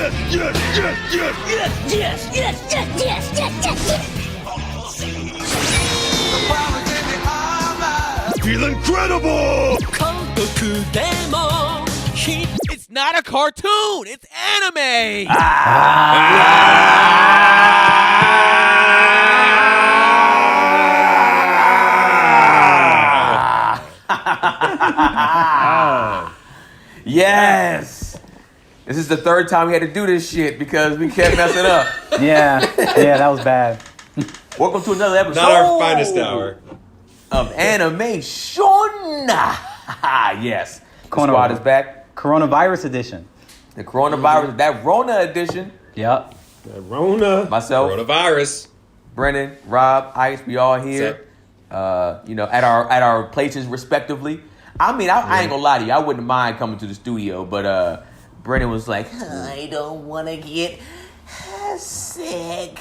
Feel incredible! It's not a cartoon, it's anime! Yes! This is the third time we had to do this shit because we kept messing up. Yeah, that was bad. Welcome to another episode. Not our finest hour. Of AnimeSHUN. Yes. The squad is back. Coronavirus edition. The coronavirus, that Rona edition. Yep. Rona. Myself, Coronavirus. Brennan, Rob, Ice, we all here. At our places respectively. I mean, I ain't gonna lie to you. I wouldn't mind coming to the studio, but Brennan was like, I don't want to get sick.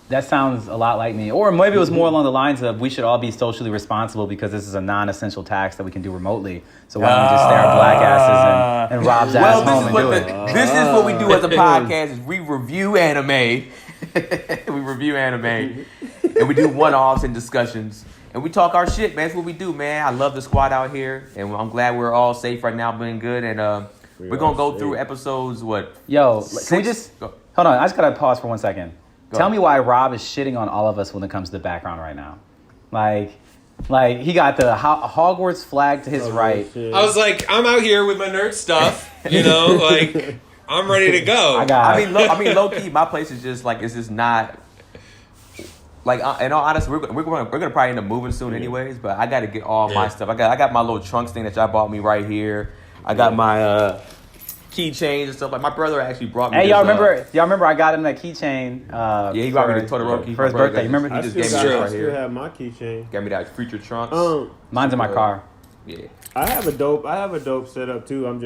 That sounds a lot like me. Or maybe it was more along the lines of we should all be socially responsible because this is a non-essential task that we can do remotely. So why don't we just stay our black asses and Rob's ass home and do it? This is what we do as a podcast is we review anime. We review anime. And we do one-offs and discussions. And we talk our shit, man. That's what we do, man. I love the squad out here. And I'm glad we're all safe right now, being good. And we're going to go through episodes, Yo, six? can we just... Hold on, I just got to pause for 1 second. Tell me why Rob is shitting on all of us when it comes to the background right now. Like he got the Hogwarts flag to his right. Shit. I was like, I'm out here with my nerd stuff, like I'm ready to go. I mean, low key, my place is just like it's just not. Like in all honesty, we're gonna probably end up moving soon, anyways. But I got to get all my stuff. I got my little trunks thing that y'all bought me right here. I got my keychains and stuff. Like my brother actually brought me. Hey, y'all remember I got him that keychain? He brought me the Todoroki for his birthday. You remember? He just gave me that right here. I still have my keychain. Got me that future trunks. Mine's in my car. Yeah. I have a dope setup too. I'm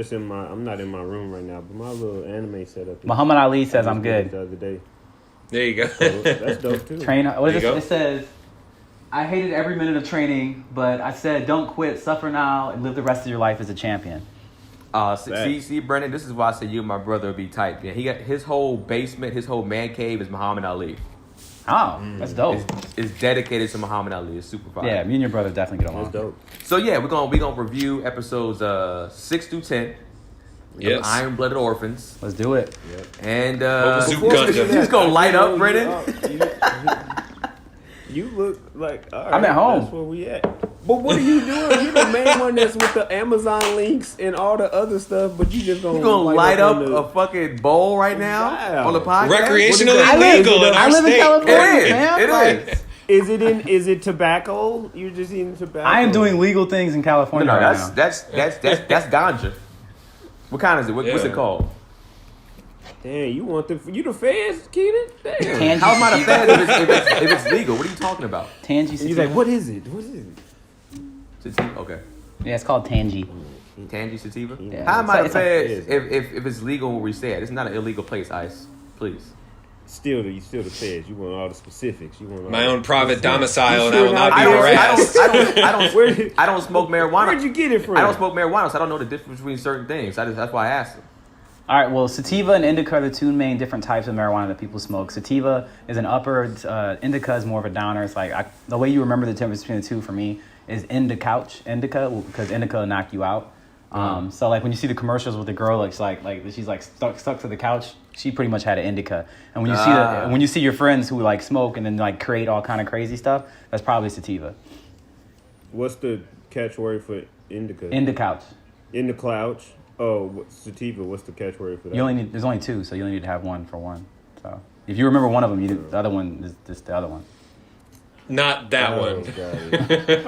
not in my room right now, but my little anime setup. Muhammad Ali says I'm good. The other day. There you go. So that's dope too. What is it? It says, I hated every minute of training, but I said, don't quit, suffer now, and live the rest of your life as a champion. See, Brennan, this is why I said you and my brother would be tight. Yeah, he got his whole basement, his whole man cave is Muhammad Ali. Oh, that's dope. It's dedicated to Muhammad Ali. It's super fire. Yeah, me and your brother definitely get along. That's dope. So yeah, we're gonna review episodes 6 through 10. Yes. Iron-blooded Orphans. Let's do it. Yep. And Gundam. you just gonna light up, Brennan. You look like I'm at home. That's where we at. But what are you doing? You the main one that's with the Amazon links and all the other stuff, but you just gonna light up a fucking bowl right now on the podcast? Recreationally illegal in our I live in state. California, man. It is. Is it tobacco? You're just eating tobacco. I am doing legal things in California No, right now. that's ganja. What kind is it? What's it called? Damn, you the feds, Keenan? Damn. How am I the feds if it's legal? What are you talking about? Tangy He's sativa. like, what is it? What is it? Sativa? Okay. Yeah, it's called Tangy. Tangy sativa? Yeah. How am I the It's feds if it's legal where we say it? It's not an illegal place, Ice. Please. You still the feds. You want all the specifics. You want all My own private domicile, and sure I will not be not- harassed. I don't smoke marijuana. Where'd you get it from? I don't smoke marijuana, so I don't know the difference between certain things. That's why I asked him. All right, well, sativa and indica are the two main different types of marijuana that people smoke. Sativa is an upper, indica is more of a downer. It's like, the way you remember the difference between the two for me is indica, because indica will knock you out. So like when you see the commercials with the girl, like she's like stuck to the couch, she pretty much had an indica. And when you see your friends who like smoke and then like create all kind of crazy stuff, that's probably sativa. What's the catchword for indica? In the couch. In the couch. Oh, sativa. What's the catchword for that? There's only two, so you only need to have one for one. So if you remember one of them, the other one is just the other one. Not that one.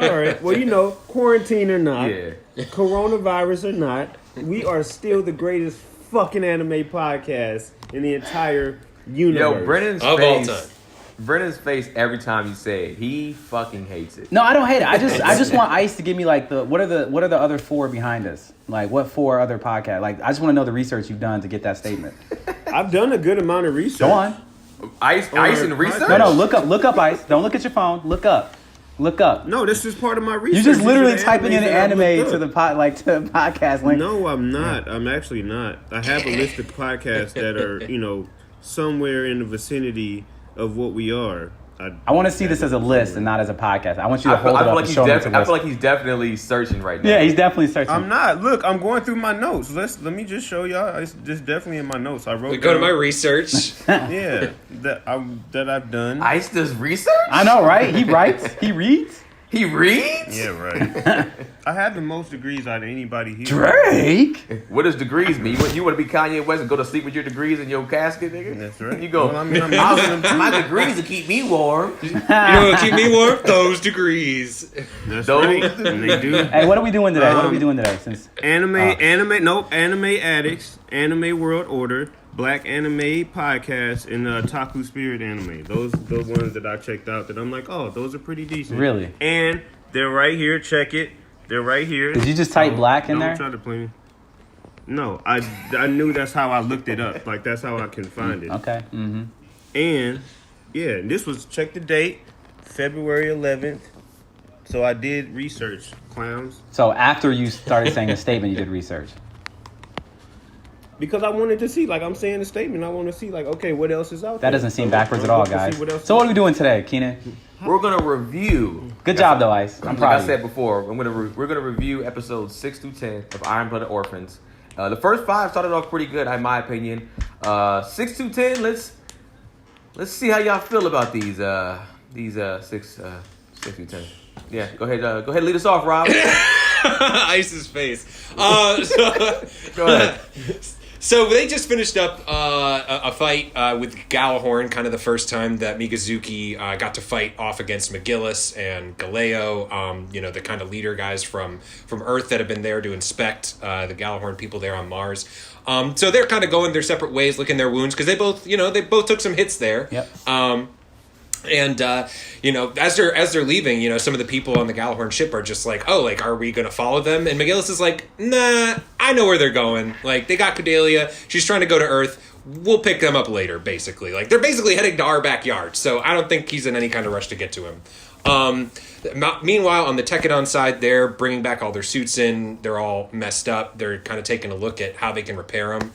All right. Well, quarantine or not, Yeah. coronavirus or not, we are still the greatest fucking anime podcast in the entire universe. Yo, Brennan's Of face. all time. Brennan's face every time you say it, he fucking hates it. No, I don't hate it. I just want Ice to give me like what are the other four behind us? Like what four other podcasts? Like I just want to know the research you've done to get that statement. I've done a good amount of research. Go on. Ice and research? No, look up Ice. Don't look at your phone. Look up. Look up. No, this is part of my research. You're just literally These are the typing in animes that I anime looked to up. the podcast link. No, I'm not. I'm actually not. I have a list of podcasts that are, somewhere in the vicinity of what we are. I want to see this as a list and not as a podcast. I want you to hold it up and show me to I feel like he's definitely searching right now. Yeah, he's definitely searching. I'm not. Look, I'm going through my notes. Let me just show y'all. It's just definitely in my notes. I wrote. Go to my research. Yeah, that I've done. Ice does research? I know, right? He writes. He reads. He reads? Yeah, right. I have the most degrees out of anybody here. Drake. What does degrees mean? You want to be Kanye West and go to sleep with your degrees in your casket, nigga? That's right. You go, Well, I mean, I'm using them. my degrees will keep me warm. You know what keep me warm? Those degrees. That's Those- right. And they do. Hey, what are we doing today? What are we doing today? Since Anime Addicts, Anime World Order, Black Anime Podcast, and Taku Spirit Anime. Those the ones that I checked out that I'm like, oh, those are pretty decent. Really? And they're right here. Check it. They're right here. Did you just type black in there? Don't try to play me. No, I knew that's how I looked it up. Like, that's how I can find it. Okay. Mm-hmm. And, yeah, this was, check the date, February 11th. So I did research, clowns. So after you started saying the statement, you did research. Because I wanted to see, like I'm saying the statement, I want to see, like, okay, what else is out That there? doesn't seem So backwards I'm at all, looking to guys. see what else So is what are we doing today, Keenan? We're going to review. Good job, though, Ice. I'm proud Like I of you. said before, we're gonna review episodes 6 through 10 of Iron Blooded Orphans. The first 5 started off pretty good, in my opinion. 6 through 10, let's see how y'all feel about these 6 through 10. Yeah, go ahead, lead us off, Rob. Ice's face. Go ahead. So they just finished up a fight with Galahorn, kind of the first time that Mikazuki got to fight off against McGillis and Galeo, the kind of leader guys from Earth that have been there to inspect the Galahorn people there on Mars. So they're kind of going their separate ways, licking their wounds, because they both took some hits there. Yep. And as they're leaving, some of the people on the Galahorn ship are just like, oh, like, are we gonna follow them? And McGillis is like, nah, I know where they're going. Like, they got Cordelia, she's trying to go to Earth. We'll pick them up later, basically. Like, they're basically heading to our backyard, so I don't think he's in any kind of rush to get to him. Meanwhile, on the Tekadon side, they're bringing back all their suits in. They're all messed up. They're kind of taking a look at how they can repair them.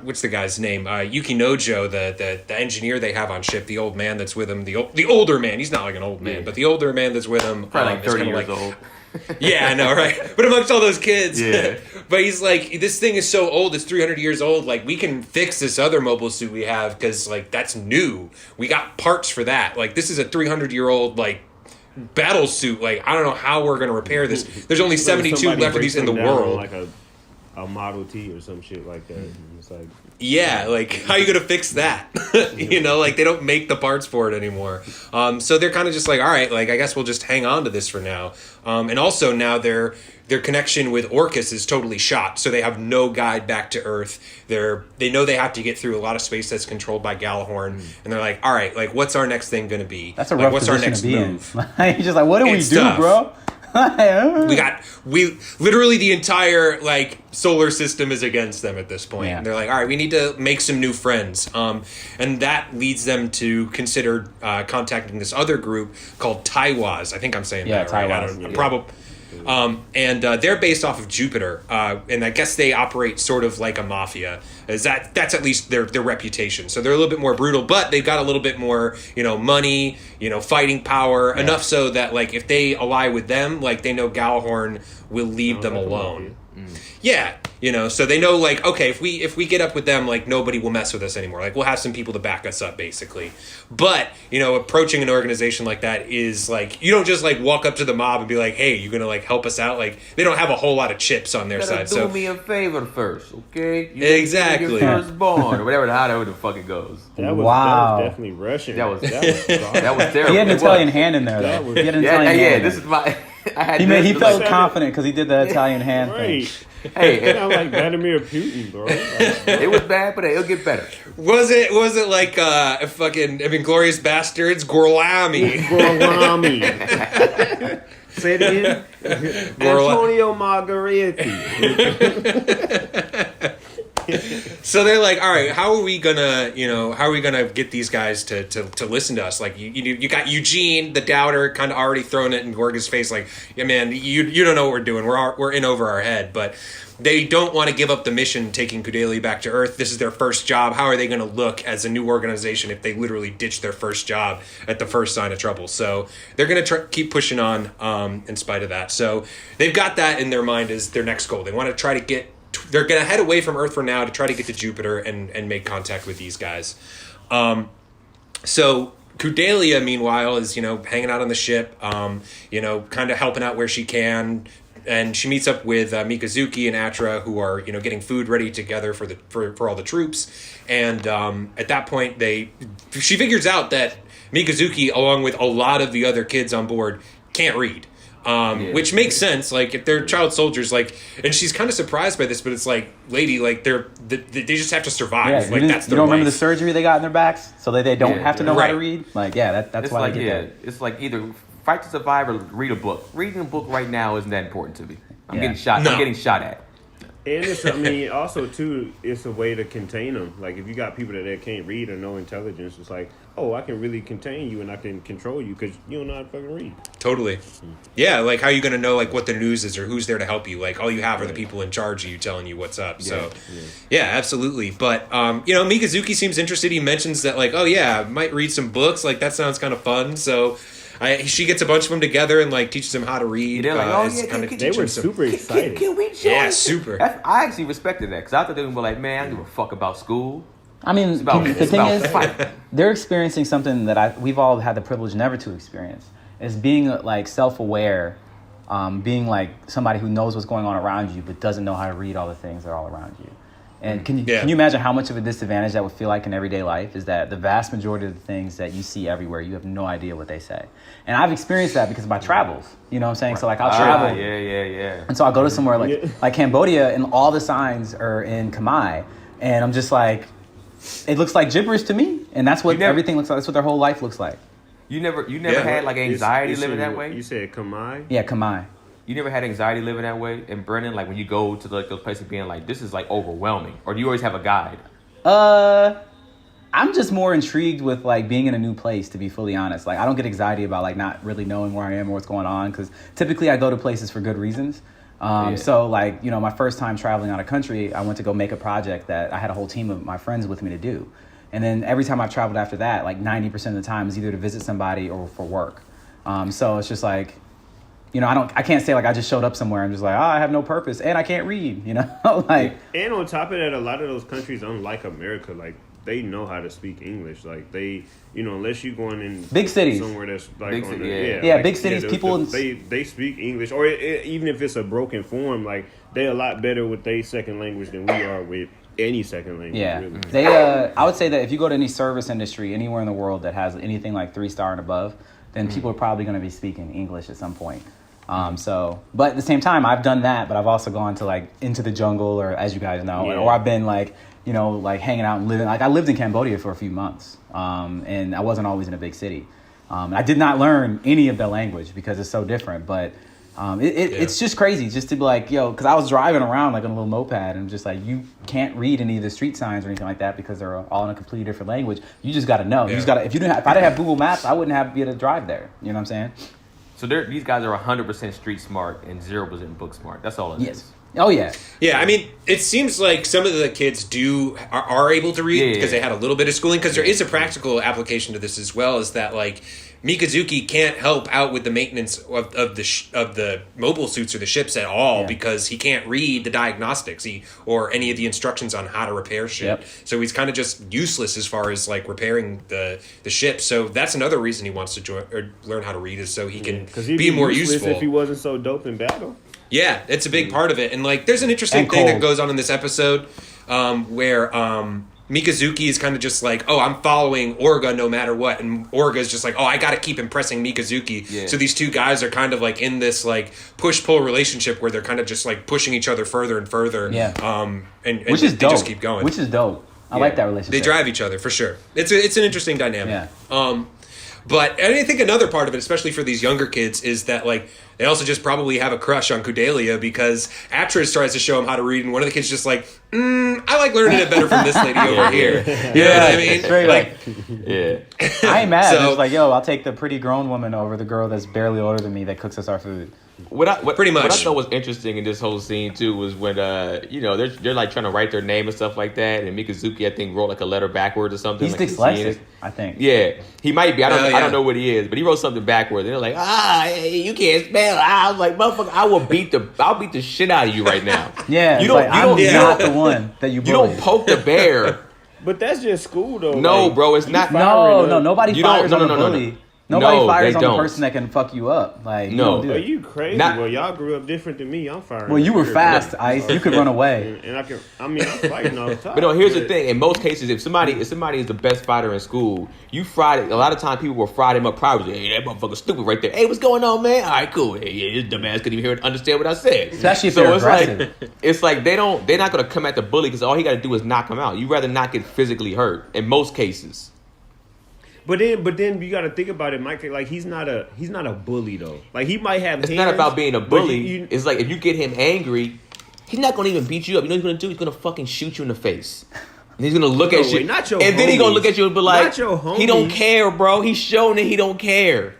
What's the guy's name? Yuki Nojo, the engineer they have on ship, the old man that's with him, the older man. He's not like an old man, but the older man that's with him, Probably like 30 is years kinda old. Yeah, I know, right? But amongst all those kids, Yeah. But he's like, this thing is so old, it's 300 years old. Like, we can fix this other mobile suit we have because, like, that's new. We got parts for that. Like, this is a 300-year-old, like, battle suit. Like, I don't know how we're gonna repair this. There's only 72 Somebody left of these in the breaks them down world. Like a Model T or some shit like that. And it's like, Yeah, like, how are you going to fix that? Like, they don't make the parts for it anymore. So they're kind of just like, all right, like, I guess we'll just hang on to this for now. And also now their connection with Orcus is totally shot, so they have no guide back to Earth. They know they have to get through a lot of space that's controlled by Galahorn, and they're like, all right, like, what's our next thing going to be? That's a like, rough what's our position next to be move? in. You're just like, what do It's we do, tough. bro? We literally the entire like solar system is against them at this point. Yeah. And they're like, all right, we need to make some new friends. And that leads them to consider contacting this other group called Taiwas. I think I'm saying that right. Taiwas. They're based off of Jupiter, and I guess they operate sort of like a mafia. That's at least their reputation. So they're a little bit more brutal, but they've got a little bit more, money, fighting power, enough so that like if they ally with them, like they know Galahorn will leave them alone. Yeah, so they know like, okay, if we get up with them, like nobody will mess with us anymore. Like we'll have some people to back us up, basically. But approaching an organization like that is like you don't just like walk up to the mob and be like, hey, you gonna like help us out? Like they don't have a whole lot of chips on their side. Do So me a favor first, okay? Exactly. Your firstborn or whatever the fuck it goes. that Wow. was definitely Russian. That was that that was terrible. He had an It was. Italian hand in there, though. That was- He had an Yeah, Italian yeah. hand. This is my. I had He this, felt like, confident because he did the Italian hand thing. right. Hey, I'm like Vladimir Putin, bro. it was bad, but it'll get better. was it like Glorious Bastards, Gorlami? Gorlami. Say it again. Gorla- Antonio Margheriti. So they're like, all right, how are we gonna get these guys to listen to us? Like you got Eugene, the doubter, kind of already throwing it in Gorga's face, like, yeah, man, you don't know what we're doing. We're in over our head, but they don't want to give up the mission taking Kudelia back to Earth. This is their first job. How are they going to look as a new organization if they literally ditch their first job at the first sign of trouble? So they're going to keep pushing on in spite of that. So they've got that in their mind as their next goal. They want to try to get... They're going to head away from Earth for now to try to get to Jupiter and make contact with these guys. So Kudelia, meanwhile, is, hanging out on the ship, kind of helping out where she can. And she meets up with Mikazuki and Atra, who are, getting food ready together for all the troops. And at that point, she figures out that Mikazuki, along with a lot of the other kids on board, can't read. Which makes sense. Like, if they're child soldiers, like, and she's kind of surprised by this, but it's like, lady, like, they just have to survive. Yeah, like, that's their you don't remember the life. surgery they got in their backs, so that they don't have to know how Right. to read. Like, that's It's why like, they get that. it's like either fight to survive or read a book. Reading a book right now isn't that important to me. I'm Yeah. getting shot. No. I'm getting shot at. And also too, it's a way to contain them. Like if you got people that can't read or no intelligence, it's like, oh, I can really contain you and I can control you because you don't know how to fucking read. Totally. Yeah, like, how are you going to know, like, what the news is or who's there to help you? Like, all you have are the people in charge of you telling you what's up. So, yeah, absolutely. But, Mikazuki seems interested. He mentions that, like, oh, yeah, I might read some books. Like, that sounds kind of fun. So... she gets a bunch of them together and like teaches them how to read. They're like, oh, yeah, They were super excited. Can we join? Yeah, super. I actually respected that because I thought they would be like, man, I don't give a fuck about school. I mean, It's about, the it's thing about is, fight. they're experiencing something that we've all had the privilege never to experience. Is being like self-aware, being like somebody who knows what's going on around you but doesn't know how to read all the things that are all around you. And can you imagine how much of a disadvantage that would feel like in everyday life? Is that the vast majority of the things that you see everywhere, you have no idea what they say. And I've experienced that because of my travels. You know what I'm saying? So like I'll travel. Yeah. And so I'll go to somewhere like Cambodia and all the signs are in Khmer. And I'm just like, it looks like gibberish to me. And that's what everything looks like. That's what their whole life looks like. You never had like anxiety living that way? You said Kamai? Yeah, Khmer. You never had anxiety living that way in Brennan? Like when you go to like those places being like, this is like overwhelming. Or do you always have a guide? I'm just more intrigued with like being in a new place, to be fully honest. Like I don't get anxiety about like not really knowing where I am or what's going on, because typically I go to places for good reasons. So like, my first time traveling out of country, I went to go make a project that I had a whole team of my friends with me to do. And then every time I've traveled after that, like 90% of the time is either to visit somebody or for work. So it's just like, I can't say like I just showed up somewhere and just like, I have no purpose and I can't read, like. And on top of that, a lot of those countries, unlike America, like they know how to speak English. Like they, unless you're going in big cities somewhere that's like Big on city, the, yeah. like, big cities, people they speak English, or even if it's a broken form, like they're a lot better with their second language than we are with any second language. Yeah, really. they. I would say that if you go to any service industry anywhere in the world that has anything like 3-star and above, then people are probably going to be speaking English at some point. But at the same time, I've done that, but I've also gone to like into the jungle, or as you guys know, or I've been like, like hanging out and living. Like I lived in Cambodia for a few months, and I wasn't always in a big city. I did not learn any of the language because it's so different, but. It's just crazy just to be like, because I was driving around like on a little moped and just like, you can't read any of the street signs or anything like that because they're all in a completely different language. You just got to know. You just got to, if I didn't have Google Maps, I wouldn't be able to drive there. You know what I'm saying? So these guys are 100% street smart and 0% book smart. That's all it is. Yes. Oh, yeah. Yeah, I mean, it seems like some of the kids are able to read because they had a little bit of schooling, because there is a practical application to this as well, is that like Mikazuki can't help out with the maintenance of the mobile suits or the ships at all because he can't read the diagnostics or any of the instructions on how to repair shit. Yep. So he's kind of just useless as far as like repairing the ship. So that's another reason he wants to join or learn how to read, is so he can be more useful. If he wasn't so dope in battle. Yeah, it's a big part of it. And like there's an interesting thing that goes on in this episode where Mikazuki is kind of just like, oh, I'm following Orga no matter what. And Orga is just like, oh, I got to keep impressing Mikazuki. Yeah. So these two guys are kind of like in this like push-pull relationship where they're kind of just like pushing each other further and further. Yeah. And Which is they dope. just keep going. Which is dope. I like that relationship. They drive each other for sure. It's an interesting dynamic. Yeah. But and I think another part of it, especially for these younger kids, is that like they also just probably have a crush on Kudelia because Atris tries to show him how to read, and one of the kids just like, I like learning it better from this lady over here. You know what I mean? Straight Like, Yeah. I ain't mad. So- It's like, yo, I'll take the pretty grown woman over the girl that's barely older than me that cooks us our food. Pretty much. What I thought was interesting in this whole scene too was when they're like trying to write their name and stuff like that, and Mikazuki I think wrote like a letter backwards or something. He's like dyslexic, I think. Yeah, he might be. I Yeah. don't know what he is, but he wrote something backwards. And they're like, hey, you can't spell. I was like, motherfucker, I'll beat the shit out of you right now. Yeah, you it's don't. like, you I'm don't. not the one that you You bully. don't poke the bear. But that's just school, though. No, like, bro, it's you not. firing No, up. nobody You fires don't- on no, the no, no, bully. no. Nobody No, fires they on don't. the person that can fuck you up. Like, you No. don't do Are it. you crazy? Not- Well, y'all grew up different than me. I'm firing. Well, you were here, fast, bro. Ice. You could run away. And I'm fighting all the time. But no, here's the thing. In most cases, if somebody is the best fighter in school, you fried it. A lot of times people will fry him up privately. Hey, that motherfucker's stupid right there. Hey, what's going on, man? All right, cool. Hey, yeah, this dumbass couldn't even understand what I said. Especially if they're it's aggressive. it's like they're not gonna come at the bully because all he got to do is knock him out. You rather not get physically hurt in most cases. But then you got to think about it, Mike. Like he's not a bully though. Like he might have. It's hands, not about being a but bully. It's like if you get him angry, he's not gonna even beat you up. You know what he's gonna do? He's gonna fucking shoot you in the face. And he's gonna look at you, wait, not your and then he's gonna look at you and be like, Not your "He don't homies. care, bro. He's showing that he don't care."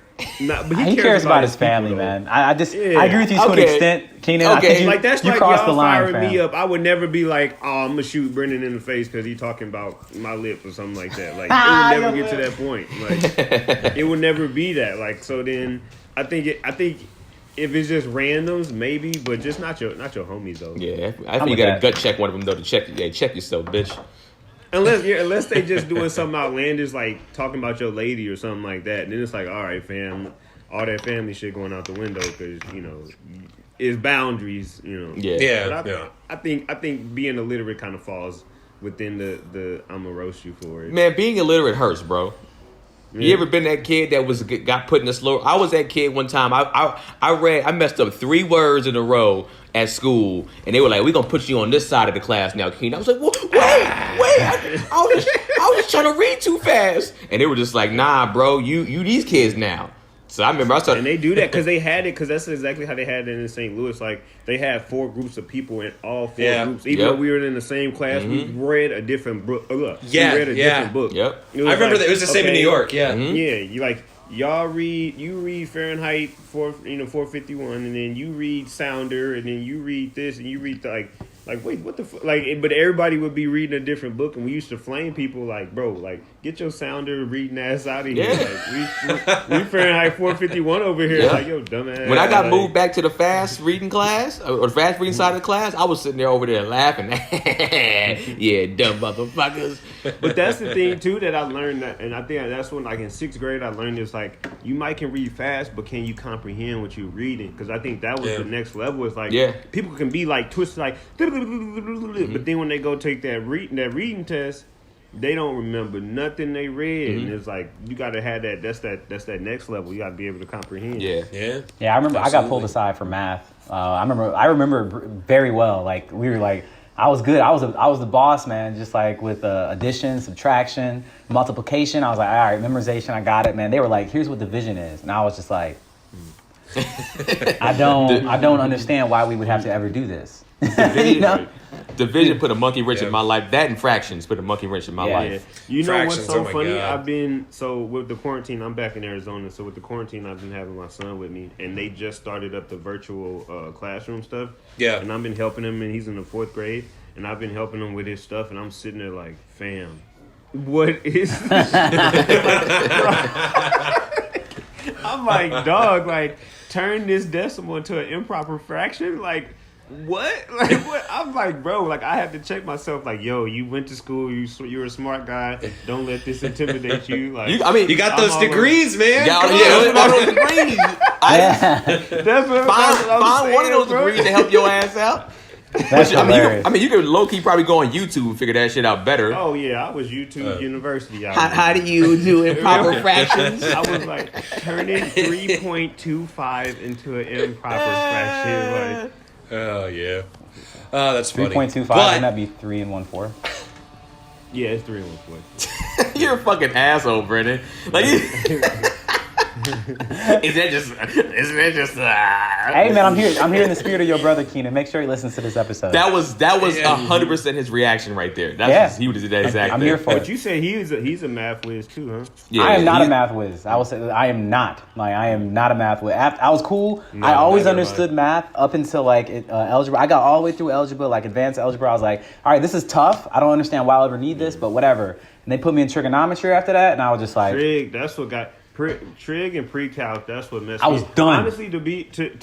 But He cares about his people, family, though. man. I Yeah. agree with you to an Okay. extent, Keenan. I Okay. think you, Like that's you like crossed y'all the line, firing me fam. up. I would never be like, "Oh, I'm gonna shoot Brendan in the face because he talking about my lip or something like that." Like it would never get to that point. Like it would never be that. Like so, then I think if it's just randoms, maybe, but just not your homies though. Yeah, I think with you got to that. gut check one of them though to check. Yeah, check yourself, bitch. Unless they just doing something outlandish like talking about your lady or something like that, and then it's like, all right, fam, all that family shit going out the window because it's boundaries, Yeah. Yeah. But I think being illiterate kind of falls within the I'm gonna roast you for it. Man, being illiterate hurts, bro. You ever been that kid that got put in the slow? I was that kid one time. I messed up 3 words in a row at school, and they were like, "We're gonna put you on this side of the class now, Keenan." I was like, "Wait! I was just trying to read too fast," and they were just like, "Nah, bro, you these kids now." So I remember I started. And they do that because they had it because that's exactly how they had it in St. Louis. Like they had 4 groups of people in all 4 Yeah. groups. Even Yep. though we were in the same class, we read a different book. Yeah, we read a yeah. different book. Yep. It was I remember like, that it was the same in okay, New York. Yeah. Yeah, y'all read Fahrenheit 451, and then you read Sounder, and then you read this, and you read like wait, what the fuck? Like, but everybody would be reading a different book, and we used to flame people like, bro, like get your Sounder reading ass out of here. Yeah. Like, we Fahrenheit 451 over here. Yeah. Like, yo, dumbass. When I got like, moved back to the fast reading class, or the fast reading side of the class, I was sitting there over there laughing. Yeah, dumb motherfuckers. But that's the thing too that I learned that, and I think that's when like in 6th grade I learned is like you might can read fast, but can you comprehend what you're reading? Because I think that was Yeah. the next level. Is like Yeah. people can be like twisted, like, but then when they go take that reading test, they don't remember nothing they read, and it's like you got to have that. That's that next level. You got to be able to comprehend. Yeah. Yeah. Yeah, I remember I got Absolutely. pulled aside for math. I remember very well. Like we were like, I was good. I was the boss, man. Just like with addition, subtraction, multiplication. I was like, all right, memorization. I got it, man. They were like, here's what division is, and I was just like, I don't understand why we would have to ever do this. You know? Division put a monkey wrench Yeah. in my life. That and fractions put a monkey wrench in my Yeah. Yeah. life. You know Fractions, what's so oh my funny? God. With the quarantine, I'm back in Arizona. So with the quarantine, I've been having my son with me, and they just started up the virtual classroom stuff. Yeah. And I've been helping him, and he's in the 4th grade, and I've been helping him with his stuff, and I'm sitting there like, fam, what is this? I'm like, dog, like, turn this decimal into an improper fraction, like. What? Like what? I'm like, bro. Like I have to check myself. Like, yo, you went to school. You're a smart guy. Don't let this intimidate you. Like, You got those I'm all degrees, man. Yeah, Come on. yeah, all those degrees. Yeah, that's what Find one of saying, those bro. degrees to help your ass out. that's hilarious. You could low key probably go on YouTube and figure that shit out better. Oh yeah, I was YouTube University. How do you do improper fractions? I was like turning 3.25 into an improper fraction. Like, Oh yeah. Oh, that's funny. 3.25, But wouldn't that be 3 1/4? yeah, it's 3 and 1/4. You're a fucking asshole, Brennan. Like, Is that just? Hey man, I'm here in the spirit of your brother Keenan. Make sure he listens to this episode. That was 100% his reaction right there. That's he would have did that exact I'm thing. here for But it. you said he's a math whiz too, huh? Yeah, I am not he- a math whiz. I will say that I am not. Like I am not a math whiz. I was cool. No, I always neither am understood math up until like algebra. I got all the way through algebra, like advanced algebra. I was like, all right, this is tough. I don't understand why I'll ever need this, but whatever. And they put me in trigonometry after that, and I was just like, Trig, that's what got trig and pre-calc. That's what messed me. I was done. Honestly, to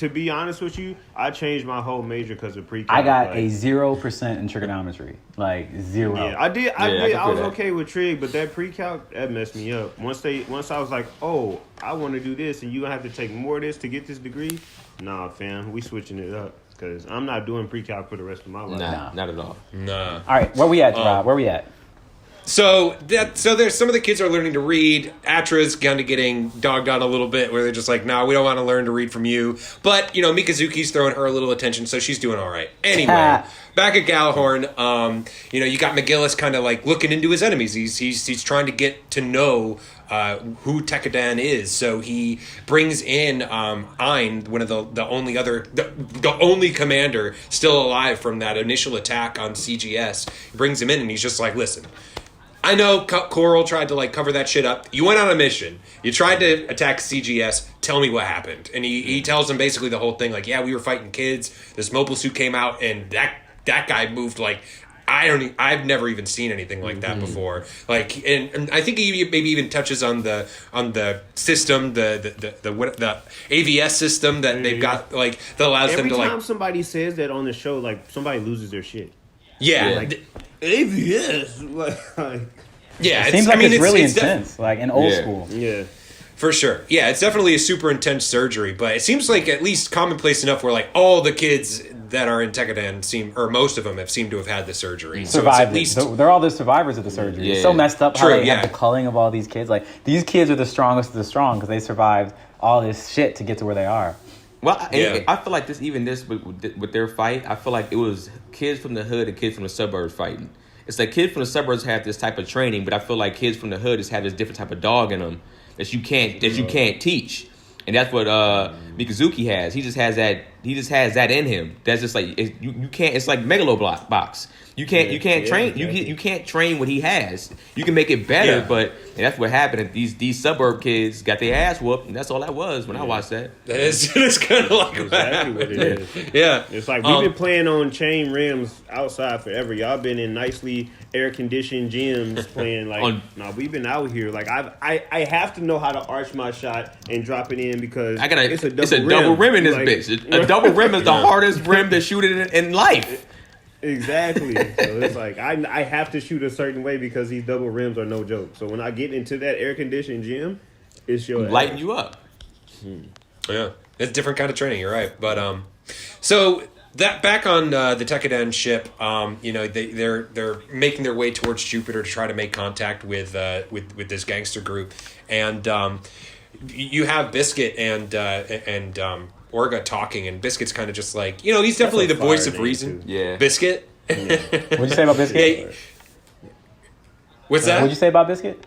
be honest with you, I changed my whole major because of pre-calc. I got like, a 0% in trigonometry, like 0. Yeah, I did. I can I was feel that. okay with trig, but that pre-calc that messed me up. Once I was like, oh, I want to do this, and you gonna have to take more of this to get this degree. Nah, fam, we switching it up because I'm not doing pre-calc for the rest of my life. Nah, not at all. Nah. All right, where we at, Rob? Where we at? So there's some of the kids are learning to read. Atra's kind of getting dogged on a little bit, where they're just like, "No, we don't want to learn to read from you." But Mikazuki's throwing her a little attention, so she's doing all right. Anyway, back at Galahorn, you got McGillis kind of like looking into his enemies. He's trying to get to know who Tekadan is. So he brings in Ein, one of the only commander still alive from that initial attack on CGS. He brings him in, and he's just like, "Listen, I know Coral tried to like cover that shit up. You went on a mission. You tried to attack CGS. Tell me what happened." And he tells him basically the whole thing. Like, yeah, we were fighting kids. This mobile suit came out, and that guy moved like I've never even seen anything like that before. Like, and I think he maybe even touches on the system, the AVS system that they've got, like that allows Every them to time like. somebody says that on the show, like somebody loses their shit. Yeah, Like AVS, like yeah. It seems like it's really def- intense, like in old Yeah. school. yeah. For sure. Yeah, it's definitely a super intense surgery, but it seems like at least commonplace enough where like all the kids that are in Tekadan most of them have seemed to have had the surgery. So it's Survived at least it. They're all the survivors of the surgery. Yeah. It's so messed up how True, they yeah. have the culling of all these kids. Like these kids are the strongest of the strong because they survived all this shit to get to where they are. Well, Yeah. I feel like this with their fight, I feel like it was kids from the hood and kids from the suburbs fighting. It's like kids from the suburbs have this type of training, but I feel like kids from the hood just have this different type of dog in them that you can't teach, and that's what Mikazuki has. He just has that in him. That's just like you can't. It's like Megalobox. You can't train. You can't train what he has. You can make it better, Yeah. but that's what happened. These suburb kids got their ass whooped, and that's all that was when I watched that. that is it's kind of like Exactly what it is. Yeah. It's like we've been playing on chain rims outside forever. Y'all been in nicely air conditioned gyms playing like. We've been out here. Like I have to know how to arch my shot and drop it in because It's a double rim in this Like, bitch. A double rim is the hardest rim to shoot it in life. Exactly. So it's like I have to shoot a certain way because these double rims are no joke. So when I get into that air conditioned gym, it's your Lighten you up. Yeah, it's a different kind of training. You're right, but so that back on the Tekadan ship, they're making their way towards Jupiter to try to make contact with this gangster group, and you have Biscuit and Orga talking, and Biscuit's kind of just like he's definitely the That's a voice fire of name, reason. too. Yeah. Biscuit. What'd you say about Biscuit? Yeah. What's that? What'd you say about Biscuit?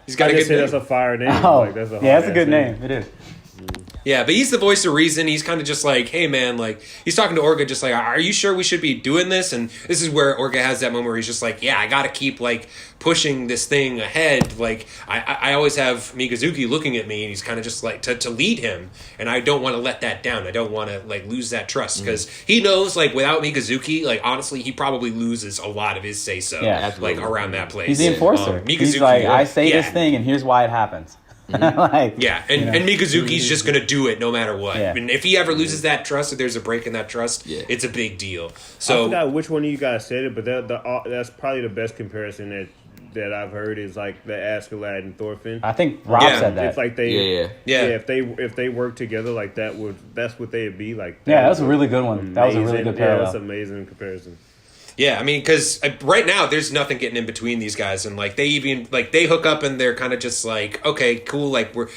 He's got I a just good said name. that's a fire name. Oh, Like, that's a yeah, that's a hard-ass good name. It is. Yeah, but he's the voice of reason. He's kind of just like, hey, man, like, he's talking to Orga just like, are you sure we should be doing this? And this is where Orga has that moment where he's just like, yeah, I got to keep, like, pushing this thing ahead. Like, I always have Mikazuki looking at me, and he's kind of just like, to lead him. And I don't want to let that down. I don't want to, like, lose that trust. Because he knows, like, without Mikazuki, like, honestly, he probably loses a lot of his say-so, Yeah, absolutely. like, around that place. He's the enforcer. He's Mikazuki, like, I say yeah. this thing, and here's why it happens. Like, Yeah, and Mikazuki's just going to do it no matter what. Yeah. And if he ever loses that trust, if there's a break in that trust, it's a big deal. I So forgot which one of you guys said it, but that's probably the best comparison that I've heard is like the Askeladd and Thorfinn. I think Rob Yeah. said that. It's like they, Yeah. If they work together like that, that's what they'd be like. Yeah, that was a really good one. That was a really Amazing. good parallel. Yeah, that's an amazing comparison. yeah, I mean, because right now there's nothing getting in between these guys, and like they hook up and they're kind of just like, okay, cool, like we're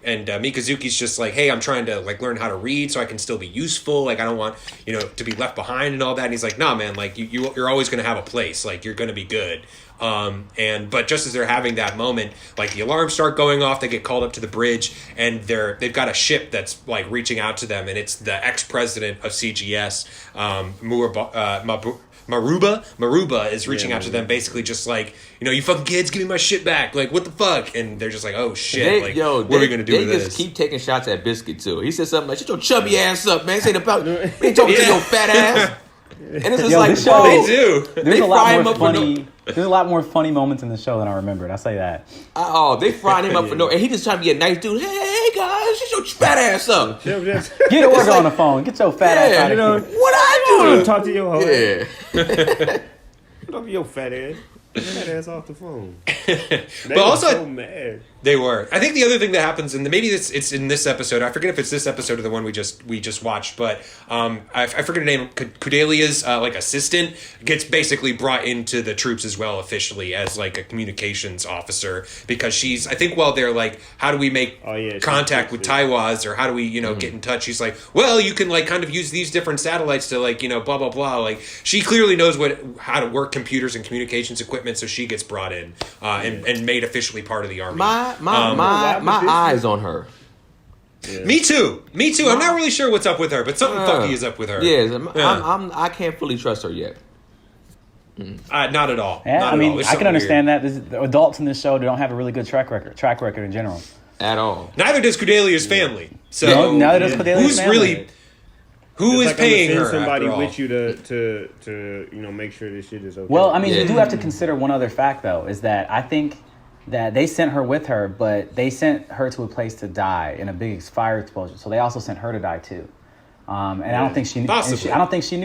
Mikazuki's just like, hey, I'm trying to like learn how to read so I can still be useful. Like I don't want to be left behind and all that. And he's like, nah, man, like you're always going to have a place. Like you're going to be good. But just as they're having that moment, like the alarms start going off, they get called up to the bridge, and they've got a ship that's like reaching out to them, and it's the ex-president of CGS, Maruba is reaching out to them, basically just like, you fucking kids, give me my shit back. Like, what the fuck? And they're just like, oh shit, what are we gonna do with this? They just keep taking shots at Biscuit too. He said something like, shut your chubby ass up, man. This ain't about, we ain't talking to your fat ass. And it's just like, show, they do. There's a lot more funny moments in the show than I remembered. I say that. They fried him up for no, and he just trying to be a nice dude. Hey guys, shut your fat ass up. Get a worker on the phone. Get your fat ass out of here. What I do? Talk to your hoe. Yeah. Get off your fat ass. Get that ass off the phone. But also, so mad. They were. I think the other thing that happens, and maybe it's in this episode. I forget if it's this episode or the one we just watched. But I forget her name. Kudelia's like assistant gets basically brought into the troops as well officially as like a communications officer, because she's. I think while they're like, how do we make contact with Taiwas, or how do we get in touch? She's like, well, you can like kind of use these different satellites to like blah blah blah. Like she clearly knows how to work computers and communications equipment, so she gets brought in and made officially part of the army. My eyes on her. Yeah. Me too. I'm not really sure what's up with her, but something funky is up with her. I can't fully trust her yet. Not at all. Yeah, not I mean, at all. I can understand that. The adults in this show, they don't have a really good track record in general. At all. Neither does Kudelia's family. So neither does Kudelia's family. Who is paying her? Somebody with you to make sure this shit is okay. Well, I mean, you do have to consider one other fact though, is that I think that they sent her with her, but they sent her to a place to die in a big fire explosion. So they also sent her to die too. And I don't think she knew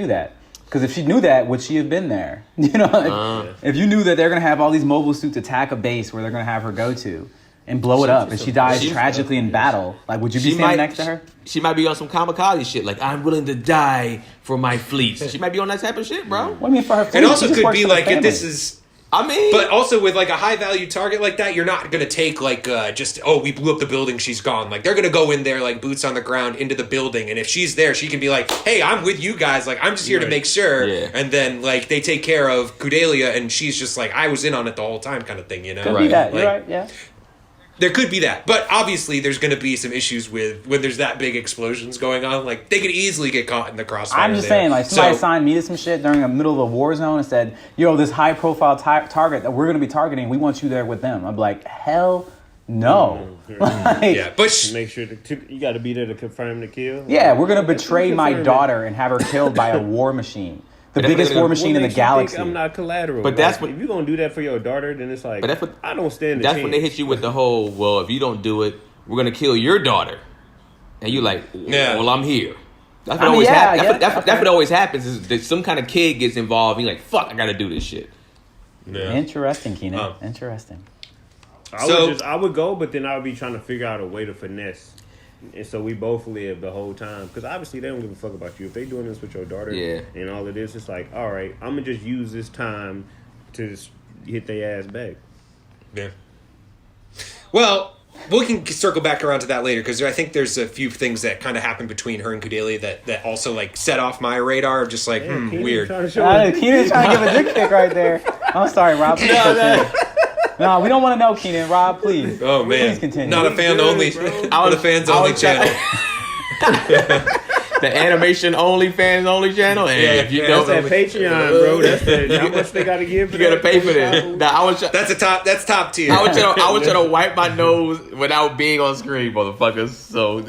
that. Because if she knew that, would she have been there? If you knew that they're gonna have all these mobile suits attack a base where they're gonna have her go to and blow it up, and she dies tragically in battle, like would you be standing next to her? She might be on some kamikaze shit, like I'm willing to die for my fleet. She might be on that type of shit, bro. Well, I mean, for her fleet, it also could be like if this is. But also with like a high value target like that, you're not gonna take like we blew up the building, she's gone. Like they're gonna go in there like boots on the ground into the building, and if she's there, she can be like, hey, I'm with you guys. Like I'm just here to make sure. Yeah. And then like they take care of Kudelia, and she's just like, I was in on it the whole time, kind of thing. Could be that. You're right. Yeah. There could be that, but obviously there's going to be some issues with when there's that big explosions going on. Like they could easily get caught in the crossfire. I'm just saying, like somebody assigned me to some shit during the middle of a war zone and said, this high profile target that we're going to be targeting, we want you there with them. I'm like, hell no. But make sure you got to be there to confirm the kill. Yeah, we're going to betray my daughter and have her killed by a war machine. The biggest war machine in the galaxy. I'm not collateral. But that's what, if you're gonna do that for your daughter, then it's like. But that's what, I don't stand. That's when they hit you with the whole. Well, if you don't do it, we're gonna kill your daughter, and you like. Well, I'm here. That's what always happens. That's what always happens is that some kind of kid gets involved. And you're like, fuck, I gotta do this shit. Yeah. Interesting, Keenan. Interesting. I would go, but then I would be trying to figure out a way to finesse. And so we both live the whole time. Because obviously they don't give a fuck about you. If they doing this with your daughter and all of this, it's like, all right, I'm going to just use this time to just hit their ass back. Yeah. Well, we can circle back around to that later, because I think there's a few things that kind of happen between her and Kudelia that also like set off my radar of just like, weird. Keenan's trying to give a dick pic right there. I'm sorry, Rob. No, we don't want to know, Keenan. Rob, please. Oh, man. Please continue. Not a fan only. Not a fans only channel. The AnimeSHUN only fans only channel. And if you don't, that's that Patreon, bro. That's how much they got to give. You got to pay for this. That's top tier. I was trying to wipe my nose without being on screen, motherfuckers. So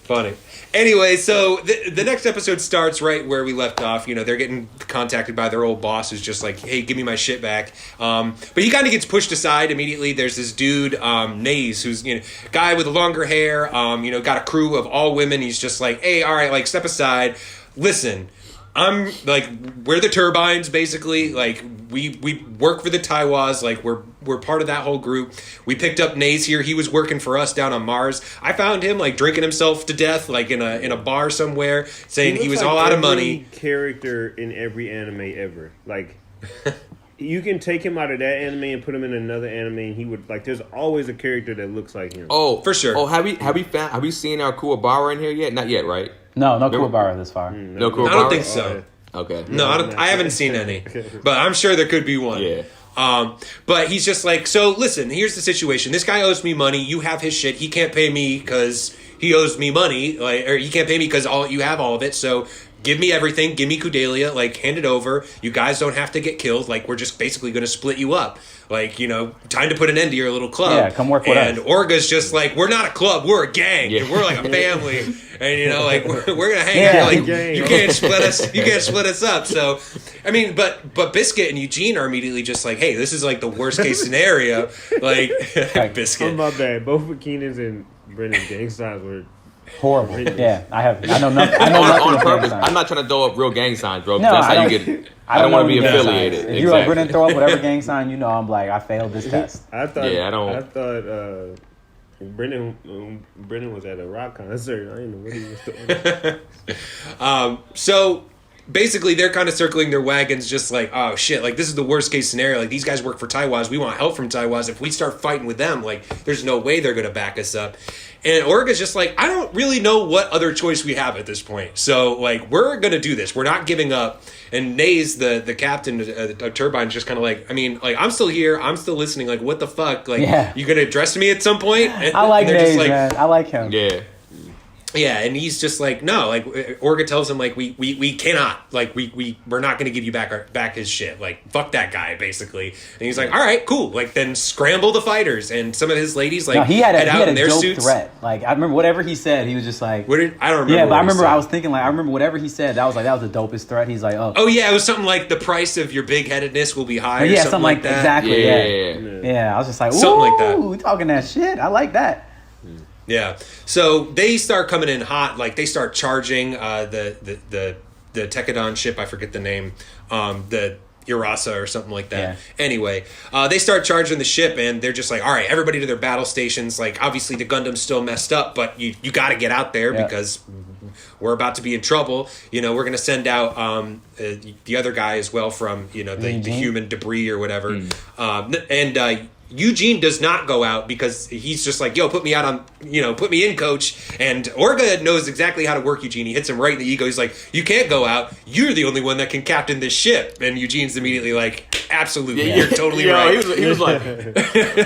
funny. Anyway, so the next episode starts right where we left off. They're getting contacted by their old boss who's just like, hey, give me my shit back. But he kind of gets pushed aside immediately. There's this dude, Naze, who's, guy with longer hair, got a crew of all women. He's just like, hey, all right, like, step aside. Listen, I'm like, we're the turbines, basically. Like, we work for the Taiwas. Like, we're part of that whole group. We picked up Naze here. He was working for us down on Mars. I found him like drinking himself to death, like in a bar somewhere, saying he was like all out of money. Character in every anime ever, like you can take him out of that anime and put him in another anime, and he would like. There's always a character that looks like him. Oh, For sure. Oh, have we seen our Kuwabara in here yet? Not yet, right? No Kuwabara this far. No Kuwabara. I don't think so. Okay. No, I haven't seen any, but I'm sure there could be one. Yeah. But he's just like, so listen, here's the situation. This guy owes me money. You have his shit. He can't pay me because he owes me money. Like, or he can't pay me because you have all of it. So give me everything. Give me Kudelia. Like, hand it over. You guys don't have to get killed. Like, we're just basically going to split you up. Like, time to put an end to your little club. Yeah, come work with us. And Orga's just like, we're not a club. We're a gang. Yeah. And we're like a family. And, like, we're going to hang out. Like, you can't split us. You can't split us up. So, I mean, but Biscuit and Eugene are immediately just like, hey, this is like the worst case scenario. Like, Biscuit. Oh, my bad. Both of Keenan's and Brendan's gang signs were Horrible. Yeah, I know nothing. I know nothing on of purpose. gang signs. I'm not trying to throw up real gang signs, bro. No, That's I how you don't- get. I don't want to be know gang affiliated. signs. If you Exactly. Brendan throw up whatever gang sign, I'm like, I failed this test. I thought. Yeah, I don't- I thought Brendan was at a rock concert. I didn't know what he was doing. So basically, they're kind of circling their wagons, just like, oh shit, like this is the worst case scenario. Like these guys work for Taiwas. We want help from Taiwas. If we start fighting with them, like there's no way they're gonna back us up. And Orga's just like, I don't really know what other choice we have at this point. So like, we're gonna do this. We're not giving up. And Nays, the captain of Turbine's just kind of like, I mean, like I'm still here. I'm still listening. Like, what the fuck? Like, Yeah. you gonna address me at some point? And I like they're just Nays, man. I like him. Yeah. Yeah, and he's just like, no, like Orga tells him like we cannot, like we're not gonna give you back his shit. Like fuck that guy, basically. And he's like, all right, cool. Like then scramble the fighters, and some of his ladies like No, he had head out a in their dope suits. threat. Like I remember whatever he said, he was just like, I don't remember. yeah, but what I he remember said. I was thinking like I remember whatever he said. That was the dopest threat. He's like, Oh yeah, it was something like the price of your big headedness will be high. Or yeah, something like that. exactly. Yeah. Yeah, I was just like, Something like that. ooh, we talking that shit. I like that. Yeah. So they start coming in hot. Like they start charging the Tekadon ship. I forget the name. The Urasa or something like that. Yeah. Anyway, they start charging the ship, and they're just like, all right, everybody to their battle stations. Like obviously the Gundam's still messed up, but you got to get out there because we're about to be in trouble. We're going to send out the other guy as well from the human debris or whatever. And Eugene does not go out because he's just like, yo, put me out on, put me in, coach. And Orga knows exactly how to work Eugene. He hits him right in the ego. He's like, you can't go out. You're the only one that can captain this ship. And Eugene's immediately like, absolutely, you're totally right. He was like,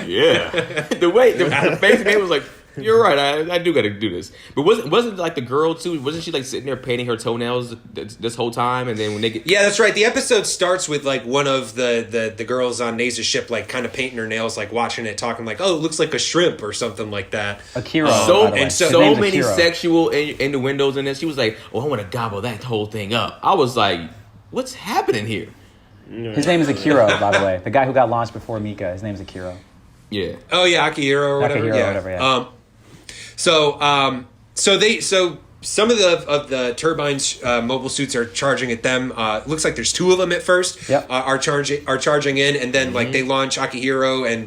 yeah. The face he made was like, you're right. I do got to do this. But wasn't like the girl too? Wasn't she like sitting there painting her toenails this whole time? And then when they get that's right. The episode starts with like one of the girls on Naza's ship like kind of painting her nails, like watching it, talking like, oh, it looks like a shrimp or something like that. Akira. so by the way. and so His name's many Akira. sexual innuendos in this. She was like, oh, I want to gobble that whole thing up. I was like, what's happening here? His name is Akira, by the way. The guy who got launched before Mika. His name is Akira. Yeah. Oh yeah, Akihiro or whatever. Akihiro or whatever, yeah. So some of the Turbine's mobile suits are charging at them. Looks like there's two of them at first. Yep. Are charging in, and then like they launch Akihiro and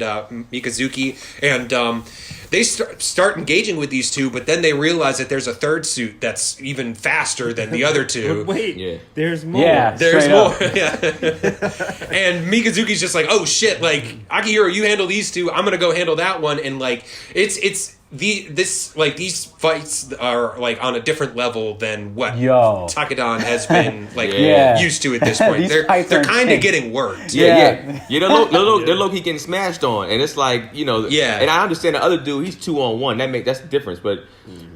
Mikazuki, and they start engaging with these two, but then they realize that there's a third suit that's even faster than the other two. But wait, Yeah. there's more. Yeah. There's Straight more. up. Yeah. And Mikazuki's just like, oh shit, like Akihiro, you handle these two, I'm gonna go handle that one. And like these fights are like on a different level than what Takadon has been like Yeah. used to at this point. These they're fights they're are kind of intense. getting worked. Yeah. They're low-key getting smashed on. And it's like, Yeah. And I understand the other dude, he's 2-on-1. That's the difference. But